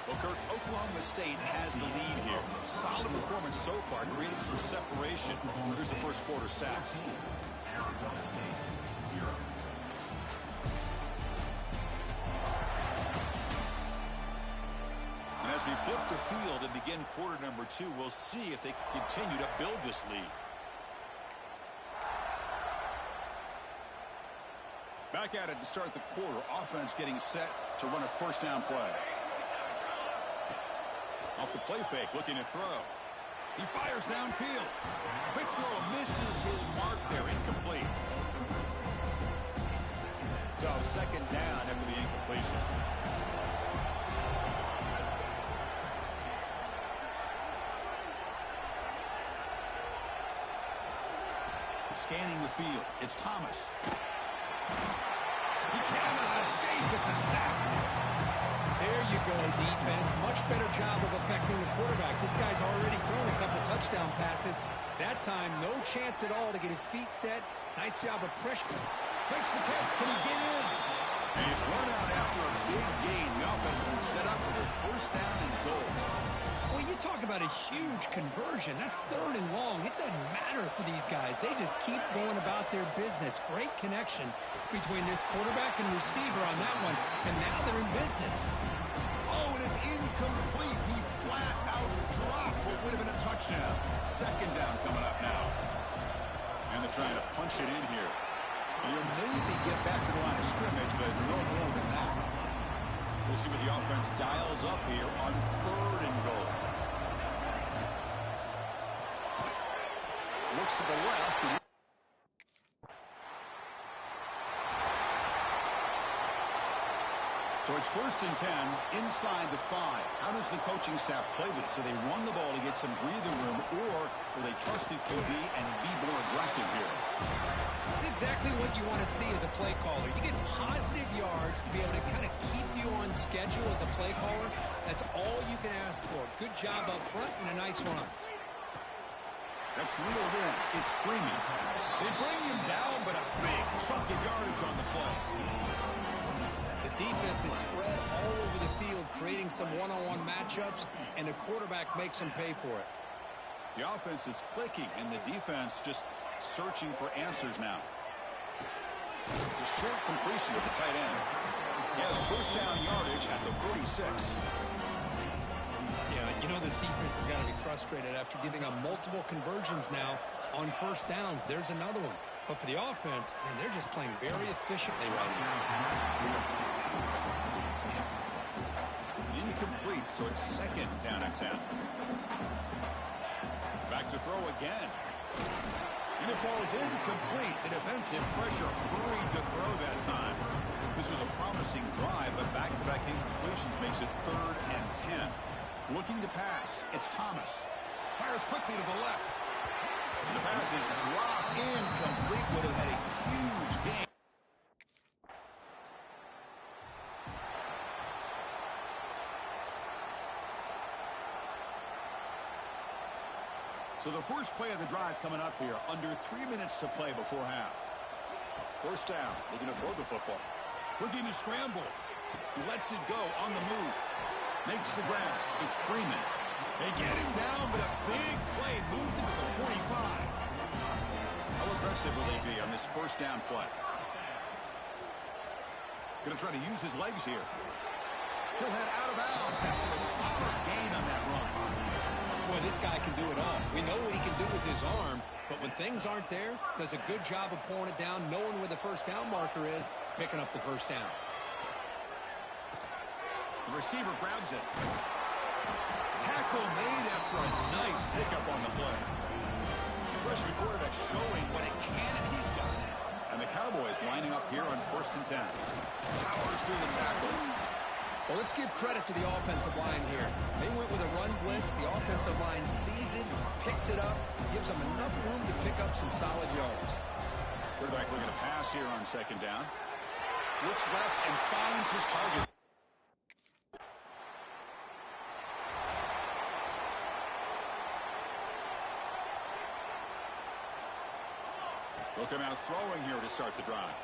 Well, Kirk, Oklahoma State has the lead here. Solid performance so far, creating some separation. Here's the first quarter stats. And as we flip the field and begin quarter number 2, we'll see if they can continue to build this lead. Back at it to start the quarter. Offense getting set to run a first down play. Off the play fake, looking to throw. He fires downfield. Quick throw, misses his mark there, incomplete. So second down after the incompletion. Scanning the field. It's Thomas. He cannot escape. It's a sack. There you go, defense. Much better job of affecting the quarterback. This guy's already thrown a couple touchdown passes. That time, no chance at all to get his feet set. Nice job of pressure. Makes the catch. Can he get in? And he's run out after a big gain. The offense has been set up for their first down and goal. Well, you talk about a huge conversion. That's 3rd and long. It doesn't matter for these guys. They just keep going about their business. Great connection between this quarterback and receiver on that one. And now they're in business. Oh, and it's incomplete. He flat out dropped what would have been a touchdown. 2nd down coming up now. And they're trying to punch it in here. And you'll maybe get back to the line of scrimmage, but no more than that. We'll see what the offense dials up here on 3rd and goal. Looks to the left. And so it's 1st and 10 inside the 5. How does the coaching staff play this? Do they run the ball to get some breathing room, or will they trust the QB and be more aggressive here? It's exactly what you want to see as a play caller. You get positive yards to be able to kind of keep you on schedule as a play caller. That's all you can ask for. Good job up front and a nice run. That's reeled in. It's Freeman. They bring him down, but a big chunk of yardage on the play. The defense is spread all over the field, creating some one-on-one matchups, and the quarterback makes them pay for it. The offense is clicking, and the defense just searching for answers now. The short completion of the tight end. He has 1st down yardage at the 46. Yeah, you know this defense has got to be frustrated after giving up multiple conversions now on 1st downs. There's another one. But for the offense, man, they're just playing very efficiently right now. Incomplete, so it's 2nd down and 10. Back to throw again. And it falls incomplete. The defensive pressure hurried to throw that time. This was a promising drive, but back-to-back incompletions makes it 3rd and 10. Looking to pass. It's Thomas. Fires quickly to the left. The pass is dropped. Incomplete. Would have had a huge gain. So the first play of the drive coming up here. Under 3 minutes to play before half. 1st down. Looking to throw the football. Looking to scramble. He lets it go on the move. Makes the grab. It's Freeman. They get him down, but a big play moves into the 45. How aggressive will they be on this 1st down play? Going to try to use his legs here. He'll head out of bounds after a solid gain on that run. Boy, this guy can do it all. We know what he can do with his arm, but when things aren't there, does a good job of pulling it down, knowing where the 1st down marker is, picking up the 1st down. The receiver grabs it. Tackle made after a nice pickup on the play. The freshman quarterback showing what a cannon he's got. And the Cowboys lining up here on 1st and 10. Powers through the tackle. Well, let's give credit to the offensive line here. They went with a run blitz. The offensive line sees it, picks it up, gives them enough room to pick up some solid yards. Quarterback looking to pass here on 2nd down. Looks left and finds his target. Look him out throwing here to start the drive.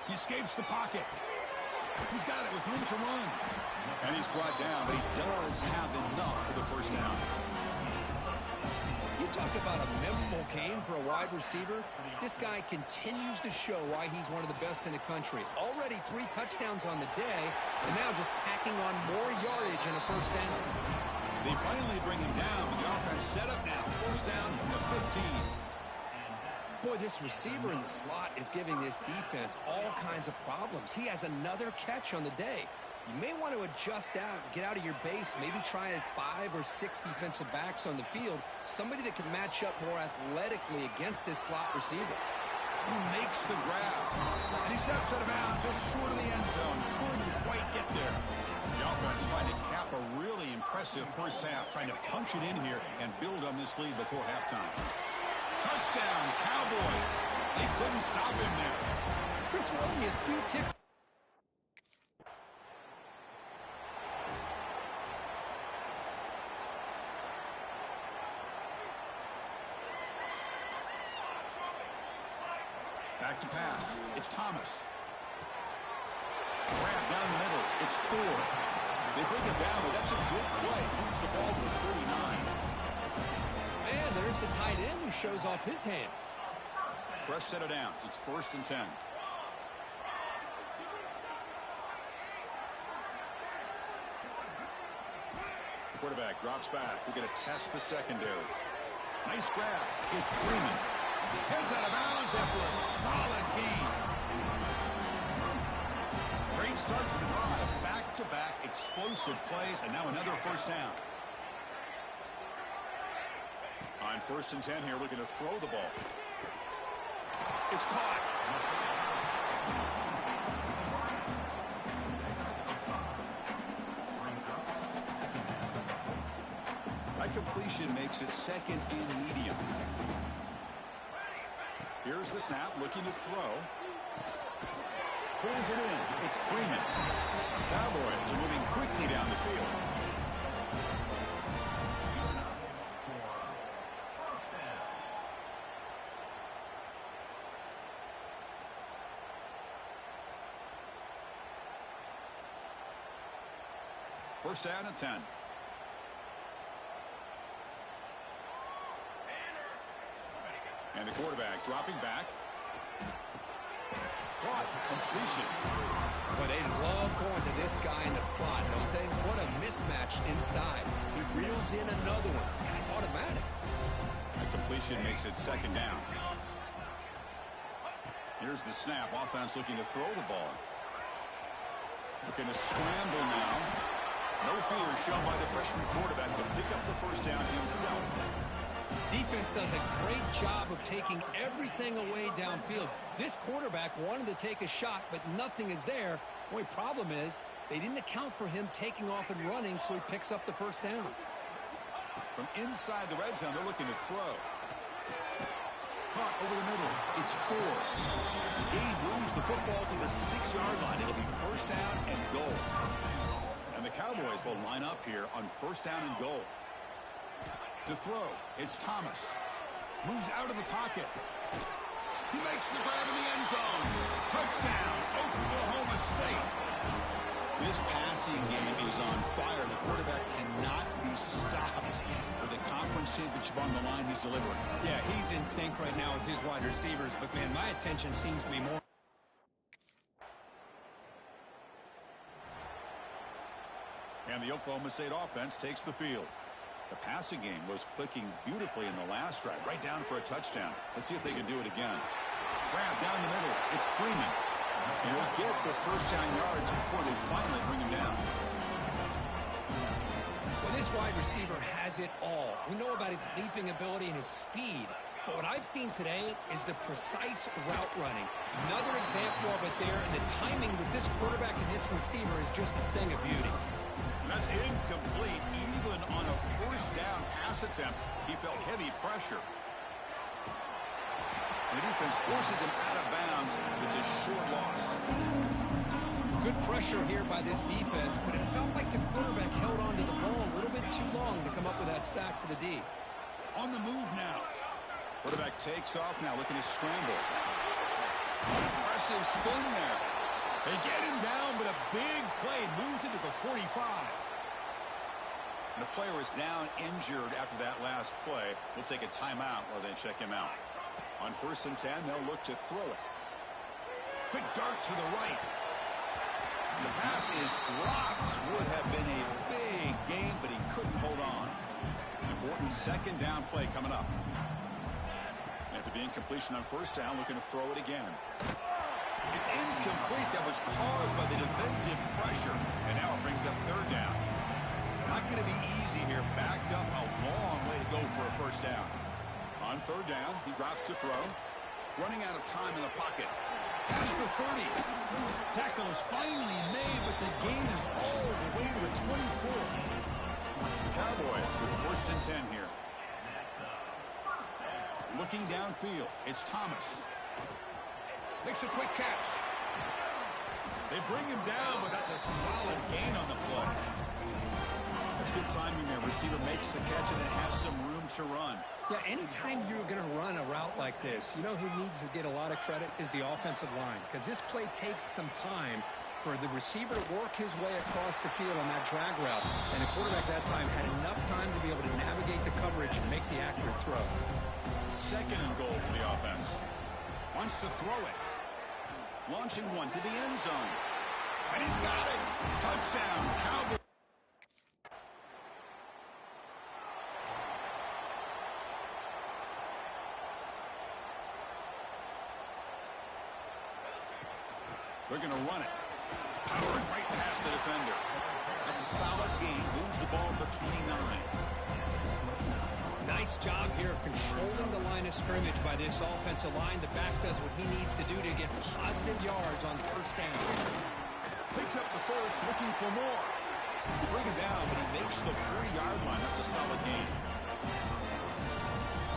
He escapes the pocket. He's got it with room to run. And he's brought down, but he does have enough for the 1st down. You talk about a memorable game for a wide receiver. This guy continues to show why he's one of the best in the country. Already 3 touchdowns on the day, and now just tacking on more yardage in a 1st down. They finally bring him down, but the offense set up now. 1st down to 15. Boy, this receiver in the slot is giving this defense all kinds of problems. He has another catch on the day. You may want to adjust out, get out of your base, maybe try 5 or 6 defensive backs on the field, somebody that can match up more athletically against this slot receiver. Who makes the grab. And he steps out of bounds just short of the end zone. Couldn't quite get there. The offense trying to cap a really impressive 1st half, trying to punch it in here and build on this lead before halftime. Touchdown, Cowboys. They couldn't stop him there. Chris, we're only a few ticks. Back to pass. It's Thomas. Grab down the middle. It's 4. They bring it down, but that's a good play. Moves the ball to 39. And there's the tight end who shows off his hands. Fresh set of downs. It's 1st and 10. Quarterback drops back. We're going to test the secondary. Nice grab. It's Freeman. Heads out of bounds after a solid gain. Great start to the drive. Back-to-back explosive plays, and now another 1st down. On 1st and 10 here, we're going to throw the ball. It's caught. That completion makes it 2nd and medium. Here's the snap, looking to throw. Pulls it in. It's Freeman. Cowboys are moving quickly down the field. First down and 10. And the quarterback dropping back. Caught. Completion. But they love going to this guy in the slot, don't they? What a mismatch inside. He reels in another one. This guy's automatic. The completion makes it 2nd down. Here's the snap. Offense looking to throw the ball. Looking to scramble now. No fear shown by the freshman quarterback to pick up the 1st down himself. Defense does a great job of taking everything away downfield. This quarterback wanted to take a shot, but nothing is there. The only problem is they didn't account for him taking off and running, so he picks up the 1st down. From inside the red zone, they're looking to throw. Caught over the middle. It's 4. The game moves the football to the 6-yard line. It'll be 1st down and goal. And the Cowboys will line up here on 1st down and goal. To throw, it's Thomas. Moves out of the pocket. He makes the grab in the end zone. Touchdown, Oklahoma State. This passing game is on fire. The quarterback cannot be stopped with a conference championship on the line he's delivering. Yeah, he's in sync right now with his wide receivers, but, man, my attention seems to be more. And the Oklahoma State offense takes the field. The passing game was clicking beautifully in the last drive, right down for a touchdown. Let's see if they can do it again. Grab down the middle. It's Freeman. And he'll get the 1st down yards before they finally bring him down. Well, this wide receiver has it all. We know about his leaping ability and his speed. But what I've seen today is the precise route running. Another example of it there, and the timing with this quarterback and this receiver is just a thing of beauty. That's incomplete. Even on a 1st down pass attempt, he felt heavy pressure. The defense forces him out of bounds. It's a short loss. Good pressure here by this defense, but it felt like the quarterback held on to the ball a little bit too long to come up with that sack for the D. On the move now. Quarterback takes off now, looking to scramble. Impressive spin there. They get him down, but a big play moves into the 45. And the player is down injured after that last play. We'll take a timeout while they check him out. On 1st and 10, they'll look to throw it. Quick dart to the right. And the pass is dropped. Would have been a big game, but he couldn't hold on. Important 2nd down play coming up. After the incompletion on 1st down, looking to throw it again. It's incomplete. That was caused by the defensive pressure. And now it brings up 3rd down. Not going to be easy here. Backed up a long way to go for a 1st down. On 3rd down, he drops to throw. Running out of time in the pocket. Past the 30. Tackle is finally made, but the gain is all the way to the 24. The Cowboys with 1st and 10 here. Looking downfield, it's Thomas. Makes a quick catch. They bring him down, but that's a solid gain on the play. That's good timing there. Receiver makes the catch and then has some room to run. Yeah, anytime you're going to run a route like this, you know who needs to get a lot of credit is the offensive line, because this play takes some time for the receiver to work his way across the field on that drag route. And the quarterback that time had enough time to be able to navigate the coverage and make the accurate throw. Second and goal for the offense. Wants to throw it. Launching one to the end zone. And he's got it. Touchdown, Cowboys. They're going to run it. Powering right past the defender. That's a solid gain. Moves the ball to the 29. Nice job here of controlling the line of scrimmage by this offensive line. The back does what he needs to do to get positive yards on first down. Picks up the first, looking for more. You bring him down, but he makes the 40-yard line. That's a solid gain.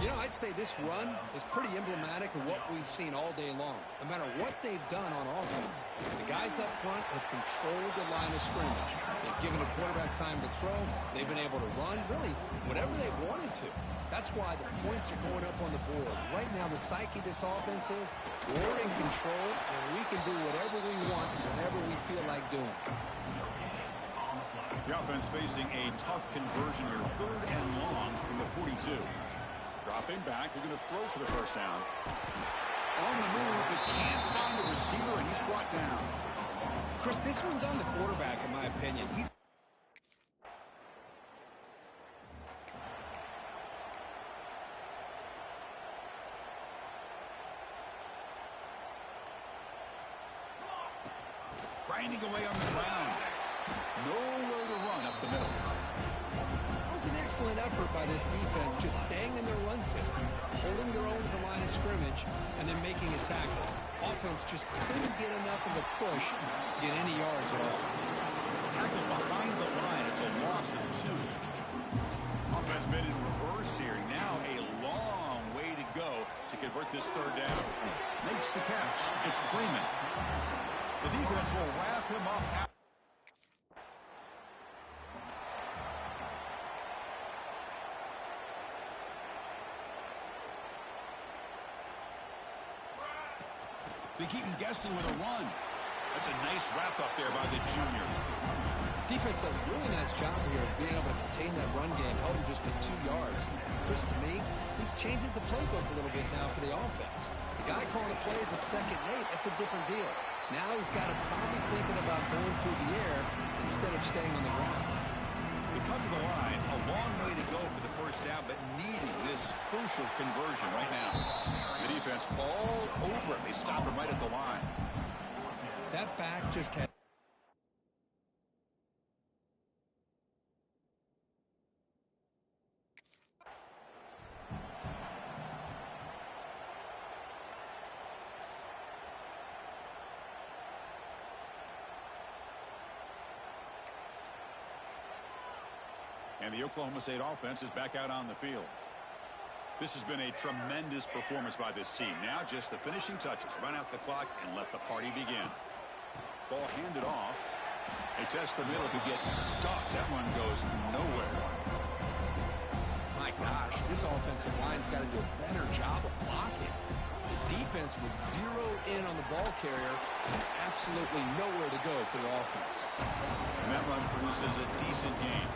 You know, I'd say this run is pretty emblematic of what we've seen all day long. No matter what they've done on offense, the guys up front have controlled the line of scrimmage. They've given the quarterback time to throw. They've been able to run, really, whatever they wanted to. That's why the points are going up on the board. Right now, the psyche of this offense is we're in control, and we can do whatever we want, whenever we feel like doing. The offense facing a tough conversion here. 3rd and long from the 42. Dropping back, they're going to throw for the first down. On the move, but can't find a receiver, and he's brought down. Chris, this one's on the quarterback, in my opinion. He's grinding away on the ground. Nowhere to run up the middle. An excellent effort by this defense, just staying in their run fits, holding their own at the line of scrimmage, and then making a tackle. Offense just couldn't get enough of a push to get any yards at all. Tackle behind the line. It's a loss of 2. Offense been in reverse here. Now a long way to go to convert this 3rd down. Makes the catch. It's Freeman. The defense will wrap him up. They keep him guessing with a run. That's a nice wrap-up there by the junior. Defense does a really nice job here of being able to contain that run game, held him just with 2 yards. Chris, to me, this changes the playbook a little bit now for the offense. The guy calling the plays at 2nd and 8, that's a different deal. Now he's got to probably thinking about going through the air instead of staying on the ground. They come to the line, a long way to go for the first down, but needing this crucial conversion right now. The defense all over it. They stop him right at the line. That back just had... And the Oklahoma State offense is back out on the field. This has been a tremendous performance by this team. Now just the finishing touches. Run out the clock and let the party begin. Ball handed off. They test the middle, but gets stuck. That one goes nowhere. My gosh, this offensive line's got to do a better job of blocking. The defense was zeroed in on the ball carrier and absolutely nowhere to go for the offense. And that run produces a decent gain.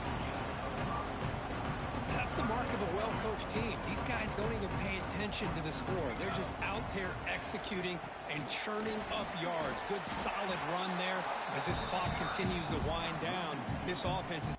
That's the mark of a well-coached team. These guys don't even pay attention to the score. They're just out there executing and churning up yards. Good, solid run there. As this clock continues to wind down, this offense is...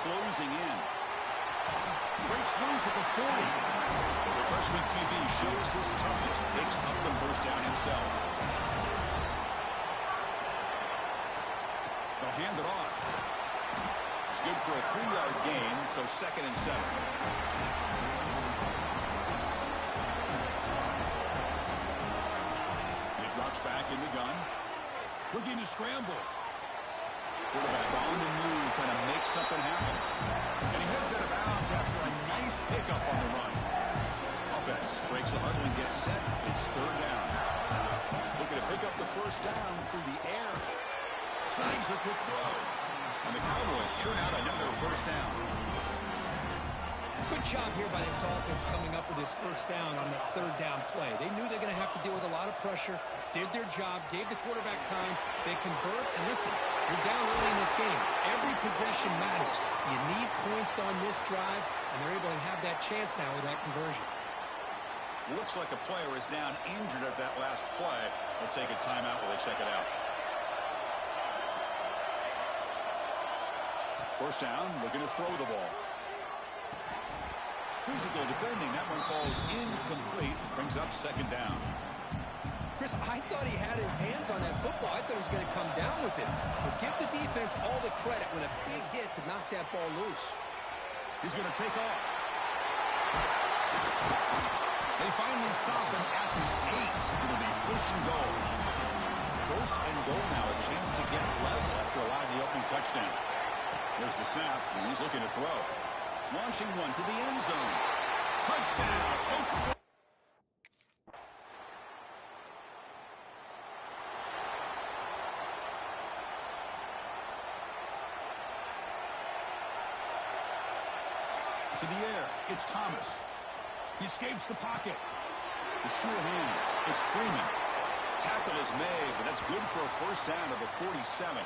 closing in. Breaks loose at the 40. The freshman QB shows his toughness, picks up the first down himself. They'll hand it off. It's good for a 3-yard gain, so 2nd and 7. He drops back in the gun. Looking to scramble. Quarterback on the move, trying to make something happen. And he heads out of bounds after a nice pickup on the run. Offense breaks the huddle and gets set. It's 3rd down. Looking to pick up the first down through the air. Signs a quick throw. And the Cowboys churn out another first down. Good job here by this offense coming up with this first down on that 3rd down play. They knew they're going to have to deal with a lot of pressure, did their job, gave the quarterback time. They convert, and listen, you're down early in this game. Every possession matters. You need points on this drive, and they're able to have that chance now with that conversion. Looks like a player is down injured at that last play. They'll take a timeout while they check it out. First down, looking to throw the ball. Physical defending. That one falls incomplete. Brings up 2nd down. Chris, I thought he had his hands on that football. I thought he was going to come down with it. But give the defense all the credit with a big hit to knock that ball loose. He's going to take off. They finally stop him at the 8. It'll be 1st and goal. 1st and goal now. A chance to get level after allowing the opening touchdown. There's the snap, and he's looking to throw. Launching one to the end zone. Touchdown! To the air, it's Thomas. He escapes the pocket. The sure hands, it's Freeman. Tackle is made, but that's good for a first down to the 47.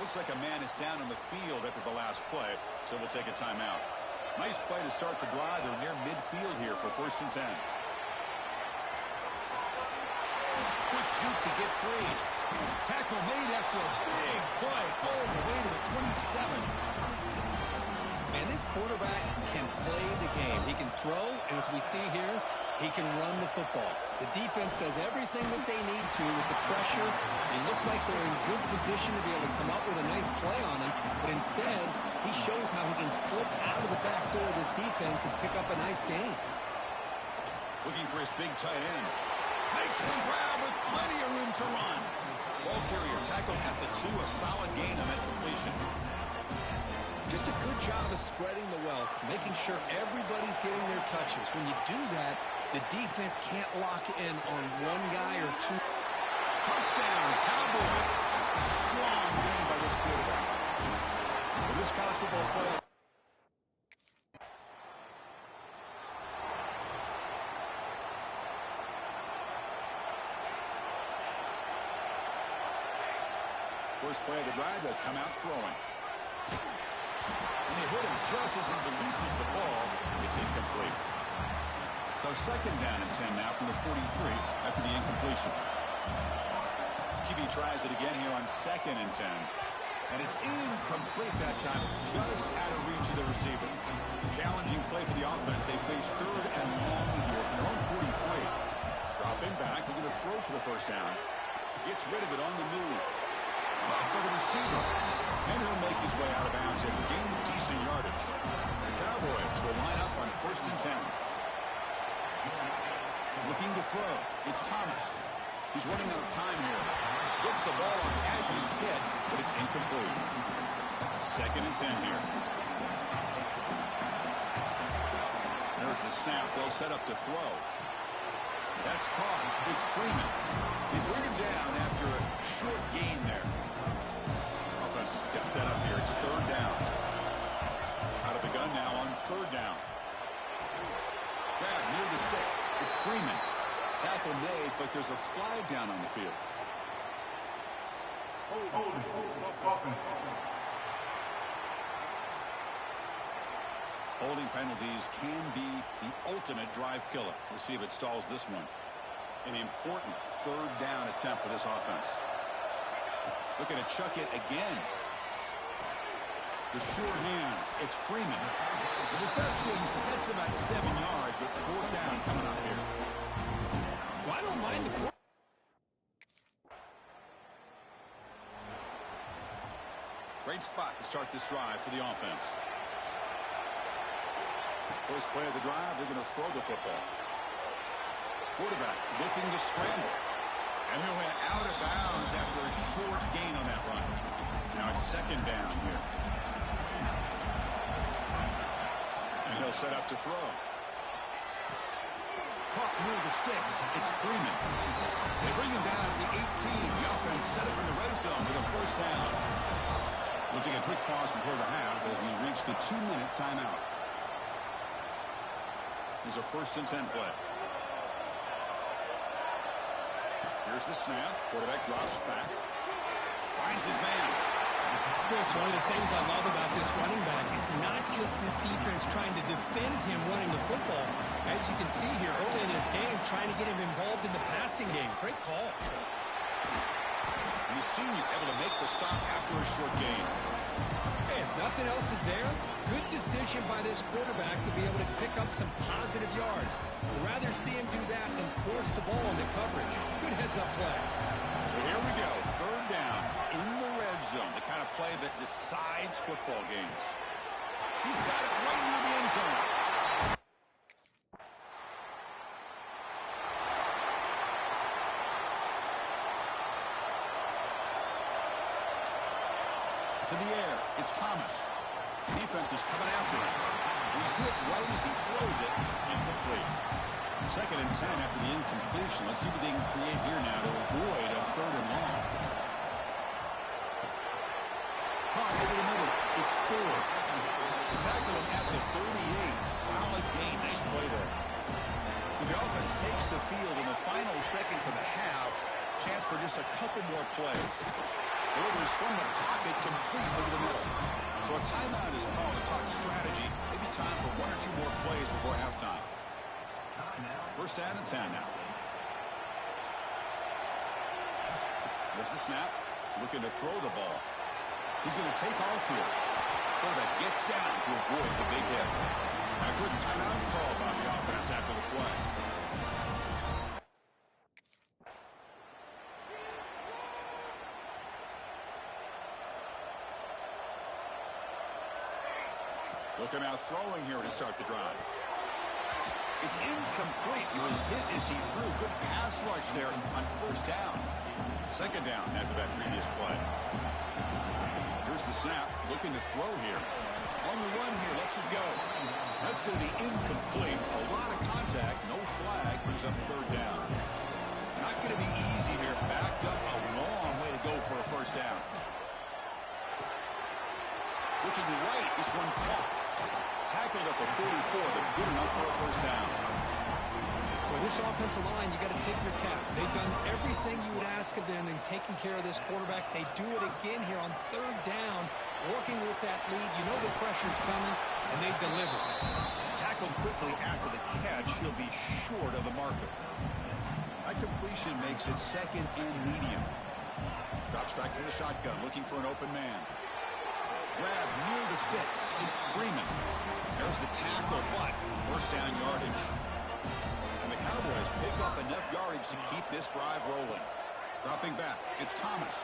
Looks like a man is down in the field after the last play, so we'll take a timeout. Nice play to start the drive. They're near midfield here for 1st and 10. Quick juke to get free. Tackle made after a big play all the way to the 27. And this quarterback can play the game. He can throw, and as we see here, he can run the football. The defense does everything that they need to with the pressure. They look like they're in good position to be able to come up with a nice play on him, but instead, he shows how he can slip out of the back door of this defense and pick up a nice gain. Looking for his big tight end. Makes the grab with plenty of room to run. Ball carrier tackled at the 2, a solid gain on that completion. Just a good job of spreading the wealth, making sure everybody's getting their touches. When you do that, the defense can't lock in on one guy or two. Touchdown, Cowboys. Strong game by this quarterback. For this college football player. First play of the drive, they'll come out throwing. And they hit him just as he releases the ball. It's incomplete. So 2nd down and 10 now from the 43 after the incompletion. QB tries it again here on 2nd and 10. And it's incomplete that time, just out of reach of the receiver. Challenging play for the offense. They face 3rd and long here from their own 43. Dropping back, looking to throw for the first down. Gets rid of it on the move. By the receiver. And he'll make his way out of bounds after gaining decent yardage. The Cowboys will line up on 1st and 10. Looking to throw. It's Thomas. He's running out of time here. Gets the ball on as he's hit, but it's incomplete. 2nd and 10 here. There's the snap. They'll set up to throw. That's caught. It's Freeman. They bring him down after a short gain there. Offense gets set up here. It's 3rd down. Out of the gun now on 3rd down. Grab near the sticks. It's Freeman. Tackle made, but there's a flag down on the field. Holding penalties can be the ultimate drive killer. We'll see if it stalls this one. An important 3rd down attempt for this offense. Looking to chuck it again. The short hands. It's Freeman. The reception, that's about 7 yards, but fourth down coming up here. Well, I don't mind the quarterback. Great spot to start this drive for the offense. First play of the drive, they're going to throw the football. Quarterback looking to scramble. And he went out of bounds after a short gain on that run. Now it's second down here. And he'll set up to throw. Caught near the sticks. It's Freeman. They bring him down to the 18. The offense set up in the red zone for the first down. We'll take a quick pause before the half as we reach the 2-minute timeout. Here's a 1st and 10 play. Here's the snap. Quarterback drops back. Finds his man. Chris, one of the things I love about this running back, it's not just this defense trying to defend him running the football. As you can see here early in this game, trying to get him involved in the passing game. Great call. And the senior able to make the stop after a short gain. Hey, if nothing else is there, good decision by this quarterback to be able to pick up some positive yards. I'd rather see him do that than force the ball into coverage. Good heads-up play. So here we go, 3rd down in the red zone, the kind of play that decides football games. He's got it right near the end zone. To the air, it's Thomas. Defense is coming after him. He's hit right as he throws it, incomplete. 2nd and 10 after the incompletion. Let's see what they can create here now to avoid a 3rd and long. Caught over the middle. It's Ford. Tackle him at the 38. Solid gain. Nice play there. So the offense takes the field in the final seconds of the half. Chance for just a couple more plays. Delivers from the pocket, complete over the middle. So a timeout is called to talk strategy. Maybe time for 1 or 2 more plays before halftime. 1st down and 10 now. There's the snap. Looking to throw the ball. He's going to take off here. Quarterback gets down to avoid the big hit. A good timeout call by the offense after the play. Looking out throwing here to start the drive. It's incomplete. He was hit as he threw. Good pass rush there on 1st down. 2nd down after that previous play. Here's the snap. Looking to throw here. On the run here. Lets it go. That's going to be incomplete. A lot of contact. No flag. Brings up 3rd down. Not going to be easy here. Backed up a long way to go for a 1st down. Looking right. This one caught. Tackled at the 44, but good enough for a 1st down. Well, this offensive line, you got to tip your cap. They've done everything you would ask of them in taking care of this quarterback. They do it again here on 3rd down, working with that lead. You know the pressure's coming, and they deliver. Tackled quickly after the catch. He'll be short of the marker. That completion makes it 2nd and medium. Drops back from the shotgun, looking for an open man. Grab near the sticks. It's Freeman. There's the tackle, but 1st down yardage. And the Cowboys pick up enough yardage to keep this drive rolling. Dropping back, it's Thomas.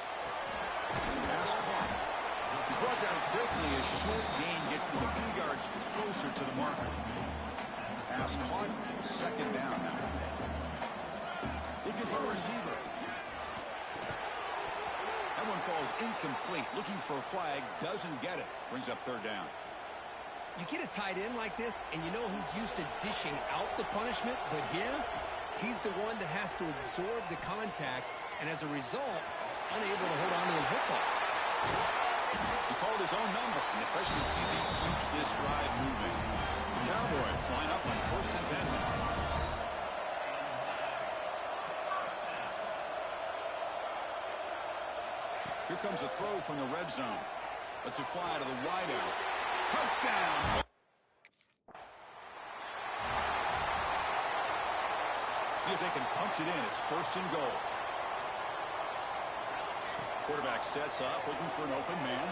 Pass clock. He's brought down quickly as short gain gets them a few yards closer to the marker. Pass clock, 2nd down now. Looking for a receiver. That one falls incomplete. Looking for a flag. Doesn't get it. Brings up 3rd down. You get a tight end like this, and you know he's used to dishing out the punishment, but here, he's the one that has to absorb the contact, and as a result, he's unable to hold on to the football. He called his own number, and the freshman QB keeps this drive moving. The Cowboys line up on 1st and 10 now. Here comes a throw from the red zone. Lets it fly to the wideout. Touchdown! See if they can punch it in. It's 1st and goal. Quarterback sets up, looking for an open man.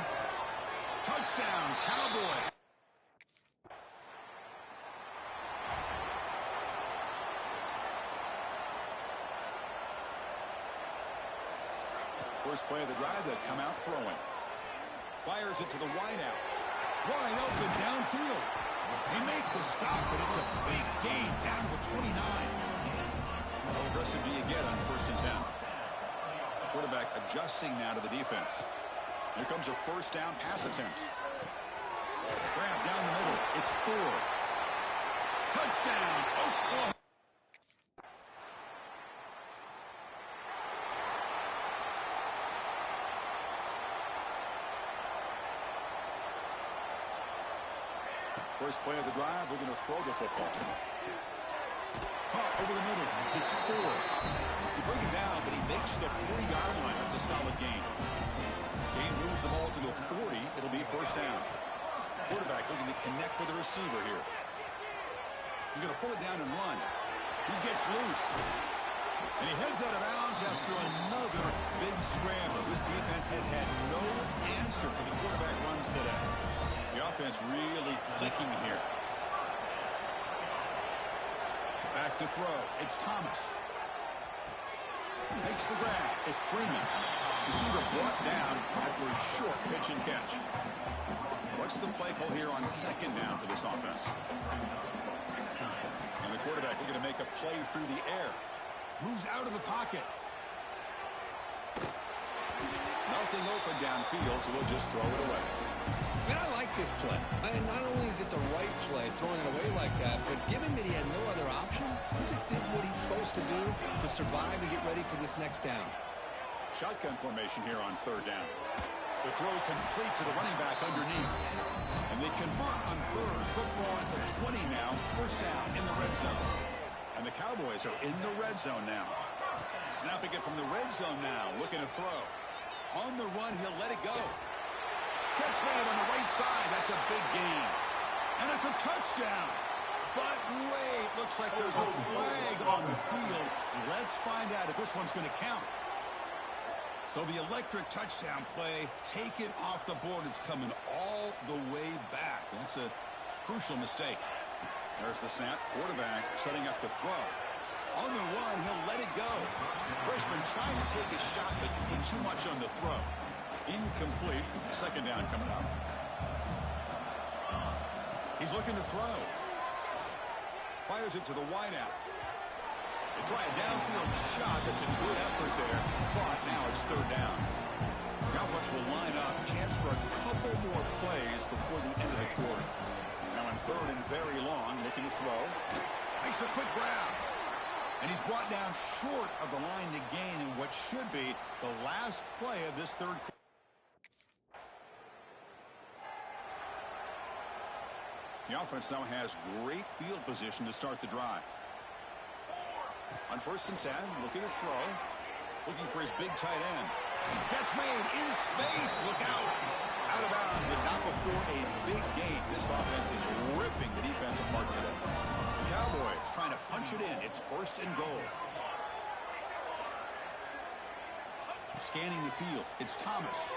Touchdown, Cowboy. First play of the drive, they come out throwing. Fires it to the wideout. Wide open downfield. They make the stop, but it's a big gain down to the 29. How aggressive do you get on 1st and 10? Quarterback adjusting now to the defense. Here comes a first down pass attempt. Grab down the middle. It's 4. Touchdown, Oklahoma. First play of the drive, we're going to throw the football. Caught over the middle. It's 4. You bring it down, but he makes the 40-yard line. That's a solid gain. Gain moves the ball to the 40. It'll be first down. Quarterback looking to connect with the receiver here. He's going to pull it down and run. He gets loose. And he heads out of bounds after another big scramble. This defense has had no answer for the quarterback runs today. The offense really clicking here. Back to throw. It's Thomas. Makes the grab. It's Freeman. Receiver brought down after a short pitch and catch. What's the play call here on 2nd down for this offense? And the quarterback looking to make a play through the air. Moves out of the pocket. Nothing open downfield, so we'll just throw it away. And I like this play. And not only is it the right play, throwing it away like that, but given that he had no other option, he just did what he's supposed to do to survive and get ready for this next down. Shotgun formation here on 3rd down. The throw complete to the running back underneath. And they convert on 3rd. Football at the 20 now. First down in the red zone. And the Cowboys are in the red zone now. Snapping it from the red zone now. Looking to throw. On the run, he'll let it go. Catch made on the right side. That's a big gain. And it's a touchdown. But wait, looks like there's a flag on the field. Let's find out if this one's going to count. So the electric touchdown play, take it off the board. It's coming all the way back. That's a crucial mistake. There's the snap. Quarterback setting up the throw. On the run, he'll let it go. Freshman trying to take a shot, but put too much on the throw. Incomplete. 2nd down coming up. He's looking to throw. Fires it to the wideout. They try a downfield shot. That's a good effort there. But now it's 3rd down. The offense will line up. Chance for a couple more plays before the end of the quarter. Now in 3rd and very long. Looking to throw. Makes a quick grab. And he's brought down short of the line to gain in what should be the last play of this 3rd quarter. The offense now has great field position to start the drive. On 1st and 10, looking to throw. Looking for his big tight end. Catch made in space. Look out. Out of bounds, but not before a big gain. This offense is ripping the defense apart today. The Cowboys trying to punch it in. It's 1st and goal. Scanning the field. It's Thomas.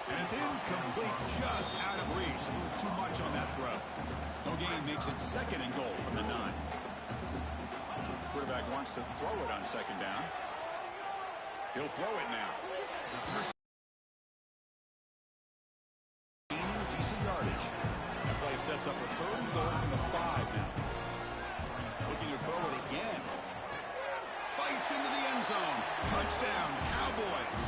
And it's incomplete, just out of reach. A little too much on that throw. No gain makes it 2nd and goal from the 9. Quarterback wants to throw it on 2nd down. He'll throw it now. Decent yardage. That play sets up a 3rd and goal from the 5 now. Looking to throw it again. Fights into the end zone. Touchdown, Cowboys.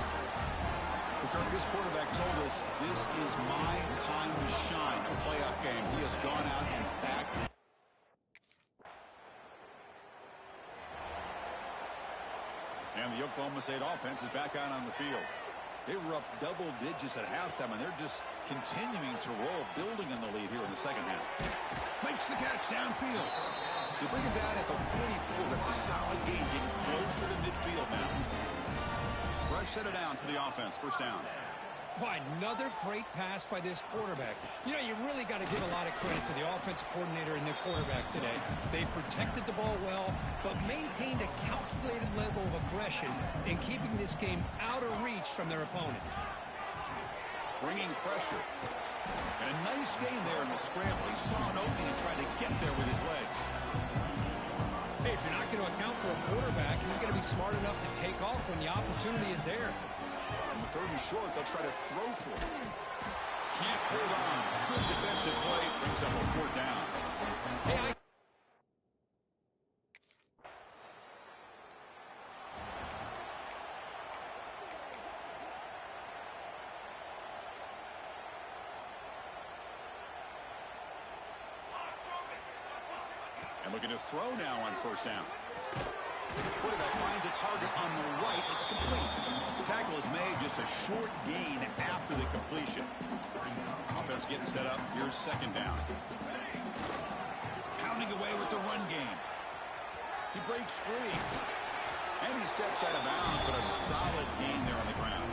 Kirk, this quarterback told us this is my time to shine. A playoff game. He has gone out and backed. And the Oklahoma State offense is back out on the field. They were up double digits at halftime, and they're just continuing to roll, building on the lead here in the 2nd half. Makes the catch downfield. They bring him down at the 44. That's a solid gain, getting closer to midfield now. Fresh set of downs for the offense. 1st down. Why, another great pass by this quarterback. You know, you really got to give a lot of credit to the offensive coordinator and the quarterback today. They protected the ball well, but maintained a calculated level of aggression in keeping this game out of reach from their opponent. bringing pressure. And a nice gain there in the scramble. He saw an opening and tried to get there with his legs. Hey, if you're not going to account for a quarterback, he's going to be smart enough to take off when the opportunity is there. On the 3rd and short, they'll try to throw for it. Can't hold on. Good defensive play. Brings up a 4th down. Hey, And looking to throw now on 1st down. Quarterback finds a target on the right. It's complete. The tackle is made, just a short gain after the completion. Offense getting set up. Here's 2nd down. Pounding away with the run game. He breaks free. And he steps out of bounds, but a solid gain there on the ground.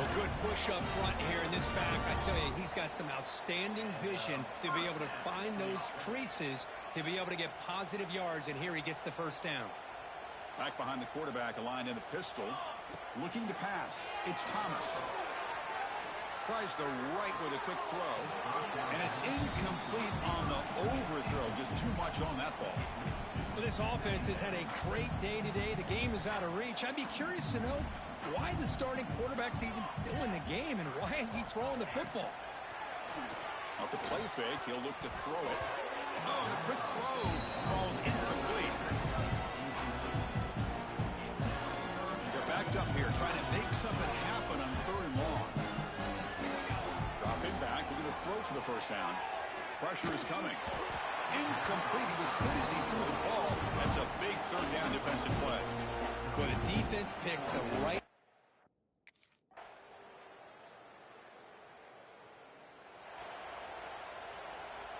a good push up front here in this back. I tell you, he's got some outstanding vision to be able to find those creases, to be able to get positive yards, and here he gets the 1st down. Back behind the quarterback, aligned in the pistol. Looking to pass. It's Thomas. Tries the right with a quick throw. And it's incomplete on the overthrow. Just too much on that ball. Well, this offense has had a great day today. The game is out of reach. I'd be curious to know why the starting quarterback's even still in the game, and why is he throwing the football? Off the play fake, he'll look to throw it. Oh, the quick throw falls incomplete. They're backed up here, trying to make something happen on 3rd and long. Dropping back, looking to throw for the 1st down. Pressure is coming. Incomplete. He was good as he threw the ball. That's a big 3rd down defensive play. Well, the defense picks the right.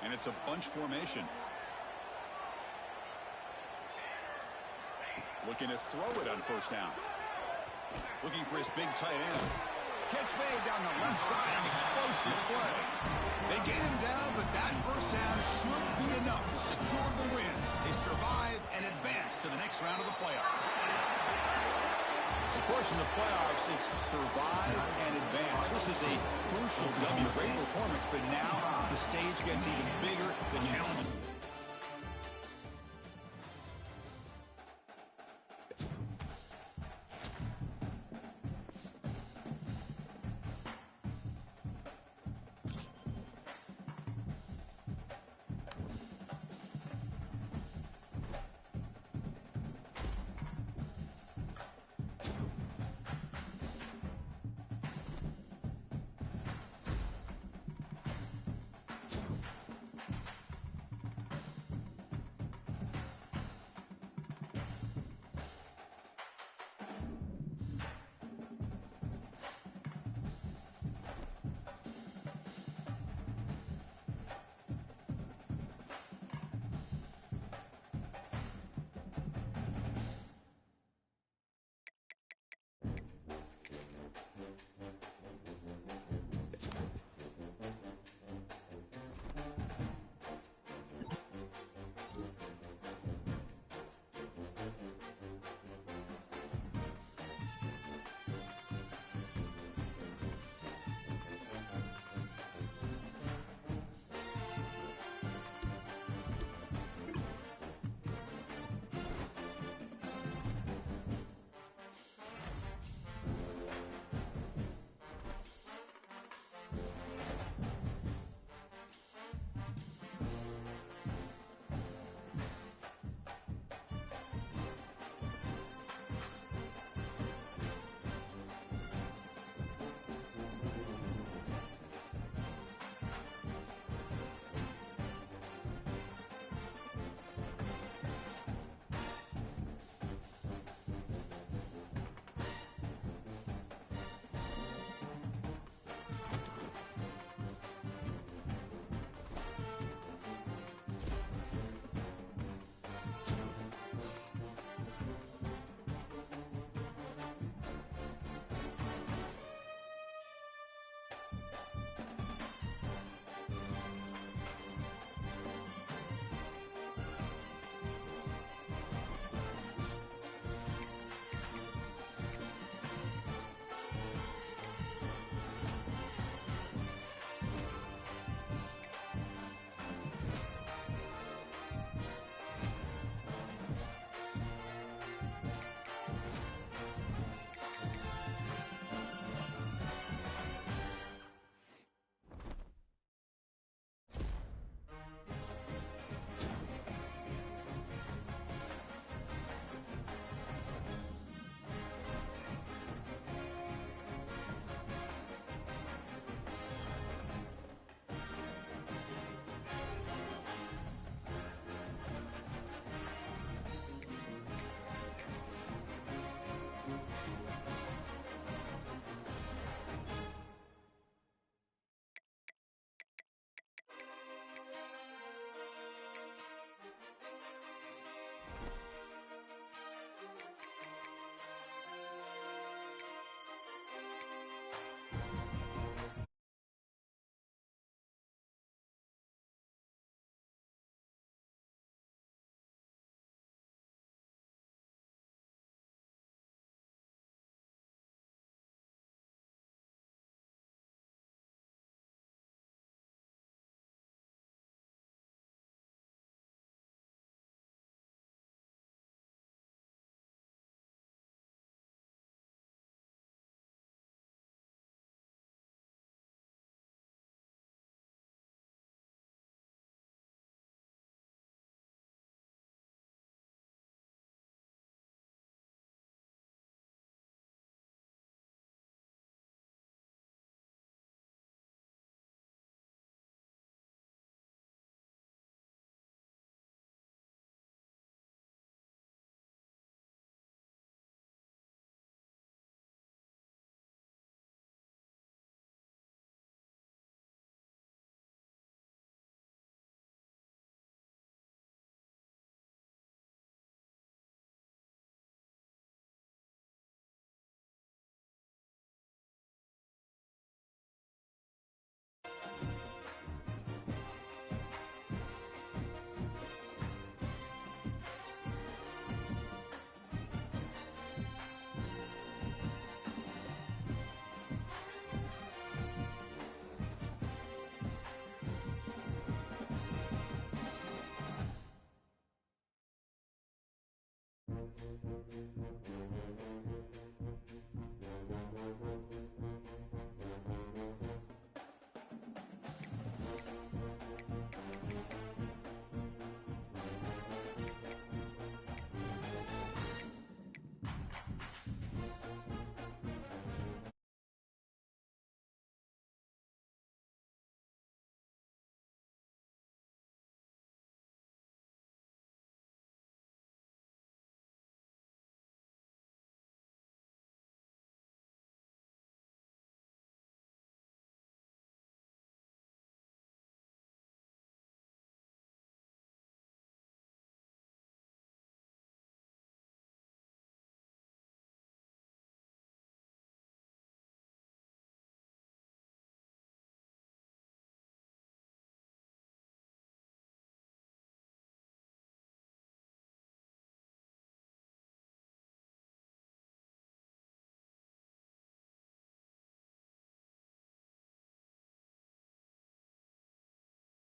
And it's a bunch formation. Looking to throw it on 1st down. Looking for his big tight end. Catch made down the left side. An explosive play. They gain him down, but that 1st down should be enough to secure the win. They survive and advance to the next round of the playoffs. Of course, in the playoffs, it's survive and advance. This is a crucial W. Great performance, but now the stage gets even bigger. The challenge.